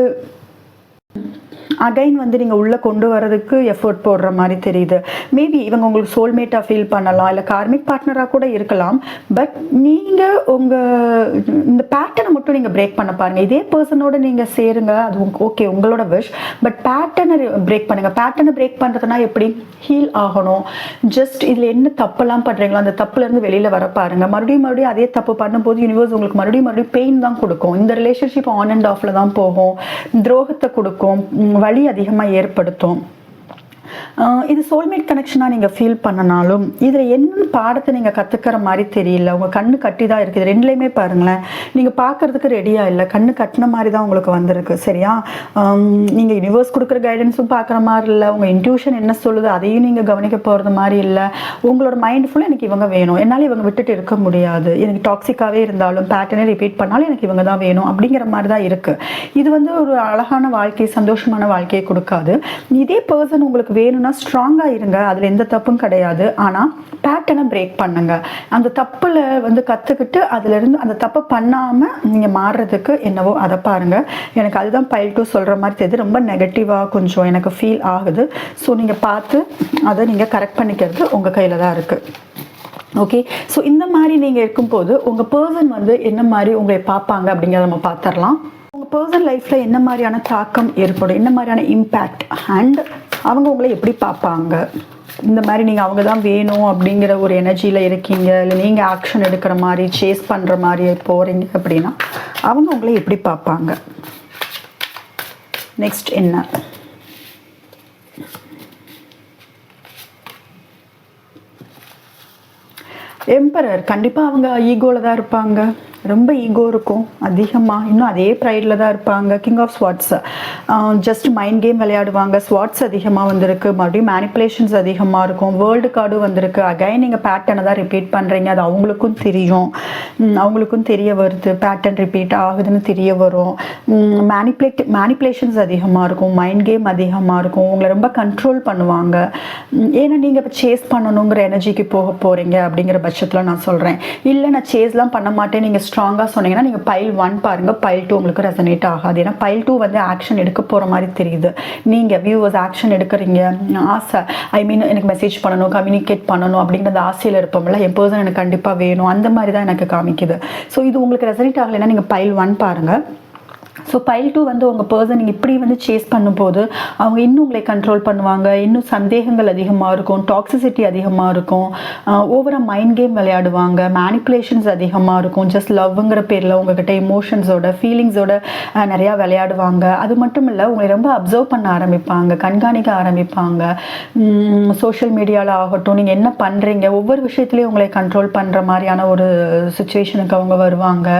அகைன் வந்து நீங்கள் உள்ளே கொண்டு வரதுக்கு எஃபர்ட் போடுற மாதிரி தெரியுது. மேபி இவங்க உங்களுக்கு சோல்மேட்டாக ஃபீல் பண்ணலாம், இல்லை கார்மிக் பார்ட்னராக கூட இருக்கலாம். பட் நீங்கள் இந்த பேட்டர்னை மட்டும் நீங்கள் பிரேக் பண்ண பாருங்கள். இதே பர்சனோட நீங்கள் சேருங்க, அது ஓகே உங்களோட விஷ். பட் பேட்டர்னை பிரேக் பண்ணுங்கள். பேட்டர்னை பிரேக் பண்ணுறதுனா எப்படி? ஹீல் ஆகணும். ஜஸ்ட் இதில் என்ன தப்பெல்லாம் பண்ணுறீங்களோ அந்த தப்புலேருந்து வெளியில் வர பாருங்கள். மறுபடியும் அதே தப்பு பண்ணும்போது யூனிவர்ஸ் உங்களுக்கு மறுபடியும் பெயின் தான் கொடுக்கும். இந்த ரிலேஷன்ஷிப் ஆன் அண்ட் ஆஃப்ல தான் போகும், துரோகத்தை கொடுக்கும், வலி அதிகமாக ஏற்படுத்தும். இது சோல்மேட் கனெக்ஷனாக நீங்கள் ஃபீல் பண்ணனாலும் இதில் என்ன பாடத்தை நீங்கள் கற்றுக்கிற மாதிரி தெரியல. உங்கள் கண்ணு கட்டி தான் இருக்குது. ரெண்டுலேயுமே பாருங்களேன், நீங்கள் பார்க்குறதுக்கு ரெடியாக இல்லை, கண்ணு கட்டின மாதிரி தான் உங்களுக்கு வந்திருக்கு. சரியா? நீங்கள் யூனிவர்ஸ் கொடுக்குற கைடன்ஸும் பார்க்குற மாதிரி இல்லை, உங்கள் இன்ட்யூஷன் என்ன சொல்லுது அதையும் நீங்கள் கவனிக்க போகிறது மாதிரி இல்லை. உங்களோட மைண்ட் ஃபுல்லாக எனக்கு இவங்க வேணும், என்னால் இவங்க விட்டுட்டு இருக்க முடியாது, எனக்கு டாக்ஸிக்காகவே இருந்தாலும் பேட்டர்னே ரிப்பீட் பண்ணாலும் எனக்கு இவங்க தான் வேணும் அப்படிங்கிற மாதிரி தான் இருக்குது. இது வந்து ஒரு அழகான வாழ்க்கை, சந்தோஷமான வாழ்க்கையை கொடுக்காது. இதே பர்சன் உங்களுக்கு வேணும்னா ஸ்ட்ராங்காக இருங்க, அதில் எந்த தப்பும் கிடையாது. ஆனால் பேட்டர்னை பிரேக் பண்ணுங்க. அந்த தப்பில் வந்து கற்றுக்கிட்டு அதுலேருந்து அந்த தப்பை பண்ணாமல் நீங்கள் மாறுறதுக்கு என்னவோ அதை பாருங்கள். எனக்கு அதுதான் பைல் 2 சொல்கிற மாதிரி தெரியுது. ரொம்ப நெகட்டிவாக கொஞ்சம் எனக்கு ஃபீல் ஆகுது. ஸோ நீங்கள் பார்த்து அதை நீங்கள் கரெக்ட் பண்ணிக்கிறது உங்கள் கையில் தான் இருக்குது. ஓகே, ஸோ இந்த மாதிரி நீங்கள் இருக்கும்போது உங்கள் பர்சன் வந்து என்ன மாதிரி உங்களை பார்ப்பாங்க அப்படிங்கிறத நம்ம பார்த்துடலாம். உங்கள் பர்சன் லைஃப்பில் என்ன மாதிரியான தாக்கம் ஏற்படும், என்ன மாதிரியான இம்பேக்ட், அண்ட் அவங்க உங்களை எப்படி பார்ப்பாங்க. இந்த மாதிரி நீங்கள் அவங்க தான் வேணும் அப்படிங்கிற ஒரு எனர்ஜியில் இருக்கீங்க, இல்லை நீங்கள் ஆக்ஷன் எடுக்கிற மாதிரி சேஸ் பண்ணுற மாதிரி போகிறீங்க அப்படின்னா அவங்க உங்களை எப்படி பார்ப்பாங்க. நெக்ஸ்ட் என்ன? எம்பரர். கண்டிப்பாக அவங்க ஈகோவில் தான் இருப்பாங்க, ரொம்ப ஈகோ இருக்கும் அதிகமாக, இன்னும் அதே ப்ரைடில் தான் இருப்பாங்க. King of swords, just mind game விளையாடுவாங்க. ஸ்வாட்ஸ் அதிகமாக வந்திருக்கு, மறுபடியும் மேனிப்புலேஷன்ஸ் அதிகமாக இருக்கும். வேர்ல்டு கார்டும் வந்திருக்கு. அகைன் நீங்கள் பேட்டர்னை தான் ரிப்பீட் பண்ணுறீங்க, அது அவங்களுக்கும் தெரியும், அவங்களுக்கும் தெரிய வருது, பேட்டர்ன் ரிப்பீட் ஆகுதுன்னு தெரிய வரும். மேனிப்புலேஷன்ஸ் அதிகமாக இருக்கும், மைண்ட் கேம் அதிகமாக இருக்கும். உங்களை ரொம்ப கண்ட்ரோல் பண்ணுவாங்க. ஏன்னா நீங்கள் இப்போ சேஸ் பண்ணணுங்கிற எனர்ஜிக்கு போக போகிறீங்க அப்படிங்கிற பட்சத்தில் நான் சொல்கிறேன். இல்லை நான் சேஸ்லாம் பண்ண மாட்டேன் நீங்கள் ஸ்ட்ராங்காக சொன்னீங்கன்னா நீங்கள் பைல் 1 பாருங்கள், பைல் 2 உங்களுக்கு ரெசனேட் ஆகாது. ஏன்னா பைல் 2 வந்து ஆக்ஷன் எடுக்க போகிற மாதிரி தெரியுது. நீங்கள் வியூவர்ஸ் ஆக்ஷன் எடுக்கிறீங்க, ஆசை, எனக்கு மெசேஜ் பண்ணணும், கம்யூனிகேட் பண்ணணும் அப்படிங்கிற ஆசையில் இருப்போம்ல, என் பர்சன் எனக்கு கண்டிப்பாக வேணும், அந்த மாதிரி தான் எனக்கு காமிக்குது. ஸோ இது உங்களுக்கு ரெசனேட் ஆகலைன்னா நீங்கள் பைல் 1 பாருங்கள். ஸோ பைல் 2 வந்து உங்கள் பர்சன் நீங்கள் இப்படி வந்து சேஸ் பண்ணும்போது அவங்க இன்னும் உங்களை கண்ட்ரோல் பண்ணுவாங்க, இன்னும் சந்தேகங்கள் அதிகமாக இருக்கும், டாக்ஸிசிட்டி அதிகமாக இருக்கும், ஓவராக மைண்ட் கேம் விளையாடுவாங்க, மேனிப்புலேஷன்ஸ் அதிகமாக இருக்கும். ஜஸ்ட் லவ்ங்கிற பேரில் உங்ககிட்ட எமோஷன்ஸோட ஃபீலிங்ஸோட நிறையா விளையாடுவாங்க. அது மட்டும் இல்லை, உங்களை ரொம்ப அப்சர்வ் பண்ண ஆரம்பிப்பாங்க, கண்காணிக்க ஆரம்பிப்பாங்க. சோஷியல் மீடியாவில் ஆகட்டும், நீங்கள் என்ன பண்ணுறீங்க ஒவ்வொரு விஷயத்துலேயும் உங்களை கண்ட்ரோல் பண்ணுற மாதிரியான ஒரு சுச்சுவேஷனுக்கு அவங்க வருவாங்க.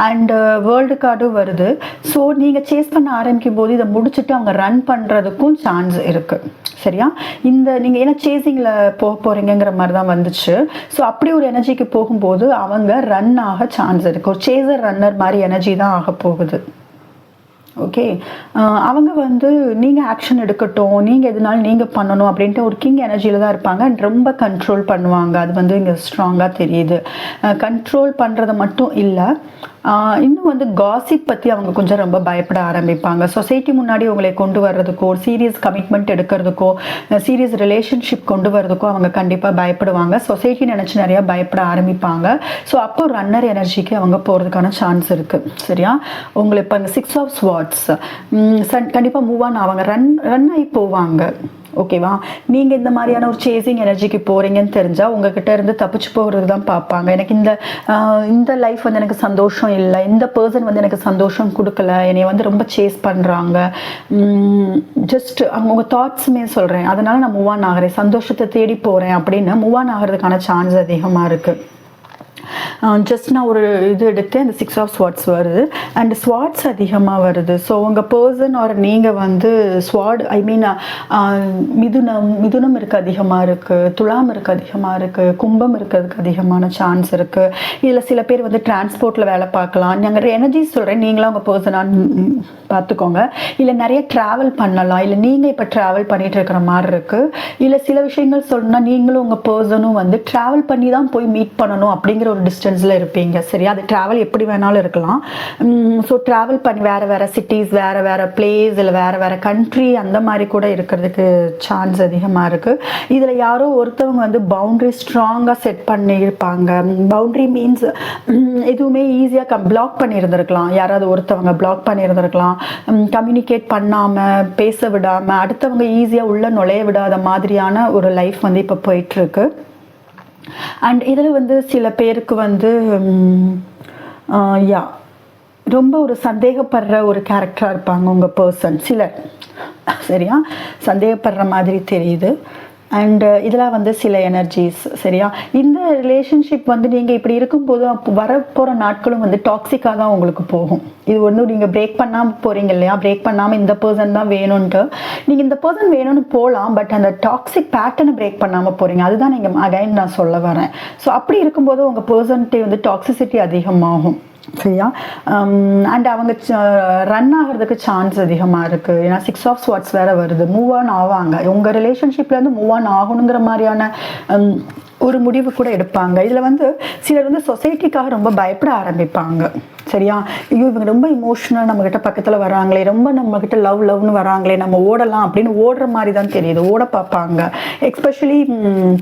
அண்ட் வேர்ல்டு கார்டும் வருது. ஸோ நீங்கள் சேஸ் பண்ண ஆரம்பிக்கும் போது இதை முடிச்சுட்டு அவங்க ரன் பண்ணுறதுக்கும் சான்ஸ் இருக்குது. சரியா? இந்த நீங்கள் ஏன்னா சேசிங்கில் போக போகிறீங்கிற மாதிரி தான் வந்துச்சு. ஸோ அப்படி ஒரு எனர்ஜிக்கு போகும்போது அவங்க ரன் ஆக சான்ஸ் இருக்குது. ஒரு சேசர் ரன்னர் மாதிரி எனர்ஜி தான் ஆக போகுது. ஓகே, அவங்க வந்து நீங்கள் ஆக்ஷன் எடுக்கட்டும், நீங்கள் எதுனாலும் நீங்கள் பண்ணணும் அப்படின்ட்டு ஒரு கிங் எனர்ஜியில் தான் இருப்பாங்க. அண்ட் ரொம்ப கண்ட்ரோல் பண்ணுவாங்க. அது வந்து இங்கே ஸ்ட்ராங்காக தெரியுது. கண்ட்ரோல் பண்ணுறது மட்டும் இல்லை, இன்னும் வந்து காசிப் பற்றி அவங்க கொஞ்சம் ரொம்ப பயப்பட ஆரம்பிப்பாங்க. சொசைட்டி முன்னாடி உங்களை கொண்டு வர்றதுக்கோ, ஒரு சீரியஸ் கமிட்மெண்ட் எடுக்கிறதுக்கோ, சீரியஸ் ரிலேஷன்ஷிப் கொண்டு வர்றதுக்கோ அவங்க கண்டிப்பாக பயப்படுவாங்க. சொசைட்டி நினச்சி நிறையா பயப்பட ஆரம்பிப்பாங்க. ஸோ அப்போ ரன்னர் எனர்ஜிக்கு அவங்க போகிறதுக்கான சான்ஸ் இருக்குது. சரியா? உங்களை இப்போ இந்த 6 ஆஃப் ஸ்வாட்ஸ் கண்டிப்பாக மூவ் ஆன் ஆவாங்க, ரன் ஆகி போவாங்க. ஓகேவா? நீங்கள் இந்த மாதிரியான ஒரு சேசிங் எனர்ஜிக்கு போகிறீங்கன்னு தெரிஞ்சால் உங்ககிட்ட இருந்து தப்பிச்சு போகிறது தான் பார்ப்பாங்க. எனக்கு இந்த லைஃப் வந்து எனக்கு சந்தோஷம் இல்லை, இந்த பர்சன் வந்து எனக்கு சந்தோஷம் கொடுக்கல, என்னை வந்து ரொம்ப சேஸ் பண்ணுறாங்க, ஜஸ்ட் அவங்க தாட்ஸுமே சொல்கிறேன், அதனால் நான் மூவ் ஆன் ஆகிறேன், சந்தோஷத்தை தேடி போகிறேன் அப்படின்னு மூவ் ஆன் ஆகிறதுக்கான சான்ஸ் அதிகமாக இருக்குது. ஜஸ்ட் நான் ஒரு இது எடுத்து அந்த 6 ஆஃப் ஸ்வாட்ஸ் வருது அண்ட் ஸ்வாட்ஸ் அதிகமாக வருது. ஸோ உங்கள் பர்சன் ஆர் நீங்கள் வந்து ஸ்வாட் மிதுனம் இருக்க அதிகமாக இருக்குது, துலாம் இருக்க அதிகமாக இருக்குது, கும்பம் இருக்கிறதுக்கு அதிகமான சான்ஸ் இருக்குது. இதில் சில பேர் வந்து டிரான்ஸ்போர்ட்டில் வேலை பார்க்கலாம். நாங்கள் எனர்ஜி சொல்கிறேன், நீங்களாம் உங்கள் பர்சனாக பார்த்துக்கோங்க. இல்லை நிறைய ட்ராவல் பண்ணலாம், இல்லை நீங்கள் இப்போ ட்ராவல் பண்ணிகிட்டு இருக்கிற மாதிரி இருக்குது. இல்லை சில விஷயங்கள் சொல்லணும்னா நீங்களும் உங்கள் பர்சனும் வந்து ட்ராவல் பண்ணி தான் போய் மீட் பண்ணணும் அப்படிங்கிற ஒரு ஒரு டிஸ்டன்ஸில் இருப்பீங்க. சரியா, அது ட்ராவல் எப்படி வேணாலும் இருக்கலாம். ஸோ ட்ராவல் பண்ணி வேறு வேறு சிட்டிஸ், வேறு வேறு பிளேஸ், இல்லை வேறு வேறு கண்ட்ரி அந்த மாதிரி கூட இருக்கிறதுக்கு சான்ஸ் அதிகமாக இருக்குது. இதில் யாரோ ஒருத்தவங்க வந்து பவுண்ட்ரி ஸ்ட்ராங்காக செட் பண்ணியிருப்பாங்க. பவுண்ட்ரி மீன்ஸ் எதுவுமே ஈஸியாக பிளாக் பண்ணியிருந்திருக்கலாம். யாராவது ஒருத்தவங்க பிளாக் பண்ணியிருந்திருக்கலாம். கம்யூனிகேட் பண்ணாமல், பேச விடாமல், அடுத்தவங்க ஈஸியாக உள்ள நுழைய விடாத மாதிரியான ஒரு லைஃப் வந்து இப்போ போயிட்டுருக்கு. அண்ட் இதில் வந்து சில பேருக்கு வந்து யா ரொம்ப ஒரு சந்தேகப்படுற ஒரு கேரக்டராக இருப்பாங்க உங்கள் பர்சன். சிலர் சரியா சந்தேகப்படுற மாதிரி தெரியுது. அண்டு இதெல்லாம் வந்து சில எனர்ஜிஸ். சரியா, இந்த ரிலேஷன்ஷிப் வந்து நீங்கள் இப்படி இருக்கும்போது வரப்போகிற நாட்களும் வந்து டாக்ஸிக்காக தான் உங்களுக்கு போகும். இது ஒன்று நீங்கள் பிரேக் பண்ணாமல் போகிறீங்க இல்லையா, பிரேக் பண்ணாமல் இந்த பர்சன் தான் வேணும்ன்ட்டு நீங்கள் இந்த பர்சன் வேணும்னு போகலாம். பட் அந்த டாக்ஸிக் பேட்டர்னை பிரேக் பண்ணாமல் போகிறீங்க. அதுதான் நீங்கள் அகைன் நான் சொல்ல வரேன். ஸோ அப்படி இருக்கும்போது உங்கள் பர்சன்ட்டே வந்து டாக்ஸிசிட்டி அதிகமாகும். சரியா, அண்ட் அவங்க ரன் ஆகிறதுக்கு சான்ஸ் அதிகமாக இருக்குது. ஏன்னா 6 ஆஃப் ஸ்வார்ட்ஸ் வேறு வருது. மூவ் ஆன் ஆவாங்க. உங்கள் ரிலேஷன்ஷிப்லேருந்து மூவ் ஆன் ஆகணுங்கிற மாதிரியான ஒரு முடிவு கூட எடுப்பாங்க. இதில் வந்து சிலர் வந்து சொசைட்டிக்காக ரொம்ப பயப்பட ஆரம்பிப்பாங்க. சரியா, ஐயோ இவங்க ரொம்ப இமோஷனல், நம்மக்கிட்ட பக்கத்தில் வராங்களே, ரொம்ப நம்மக்கிட்ட லவ்னு வராங்களே, நம்ம ஓடலாம் அப்படின்னு ஓடுற மாதிரி தான் தெரியுது. ஓட பார்ப்பாங்க. எஸ்பெஷலி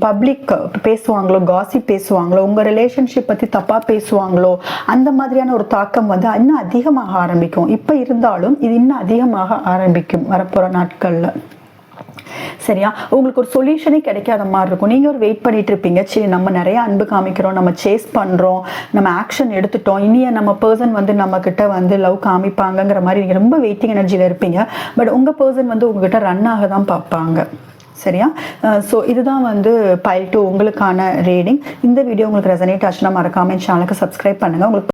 பப்ளிக் பேசுவாங்களோ, காசிப் பேசுவாங்களோ, உங்கள் ரிலேஷன்ஷிப் பற்றி தப்பாக பேசுவாங்களோ, அந்த மாதிரியான ஒரு தாக்கம் வந்து இன்னும் அதிகமாக ஆரம்பிக்கும். இப்போ இருந்தாலும் இது இன்னும் அதிகமாக ஆரம்பிக்கும் வரப்போகிற நாட்களில். சரியா, உங்களுக்கு ஒரு சொல்யூஷனே கிடைக்காத மாதிரி இருக்கும். நீங்கள் ஒரு வெயிட் பண்ணிட்டு இருப்பீங்க. சரி, நம்ம நிறைய அன்பு காமிக்கிறோம், நம்ம சேஸ் பண்ணுறோம், நம்ம ஆக்ஷன் எடுத்துட்டோம், இனிய நம்ம பர்சன் வந்து நம்மக்கிட்ட வந்து லவ் காமிப்பாங்கங்கிற மாதிரி நீங்கள் ரொம்ப வெயிட்டிங் எனர்ஜியில் இருப்பீங்க. பட் உங்கள் பர்சன் வந்து உங்ககிட்ட ரன் ஆக தான் பார்ப்பாங்க. சரியா, ஸோ இதுதான் வந்து பைல் 2 உங்களுக்கான ரீடிங். இந்த வீடியோ உங்களுக்கு ரெசனேட் ஆச்சுன்னா மறக்காமல் சேனலுக்கு சப்ஸ்கிரைப் பண்ணுங்கள். உங்களுக்கு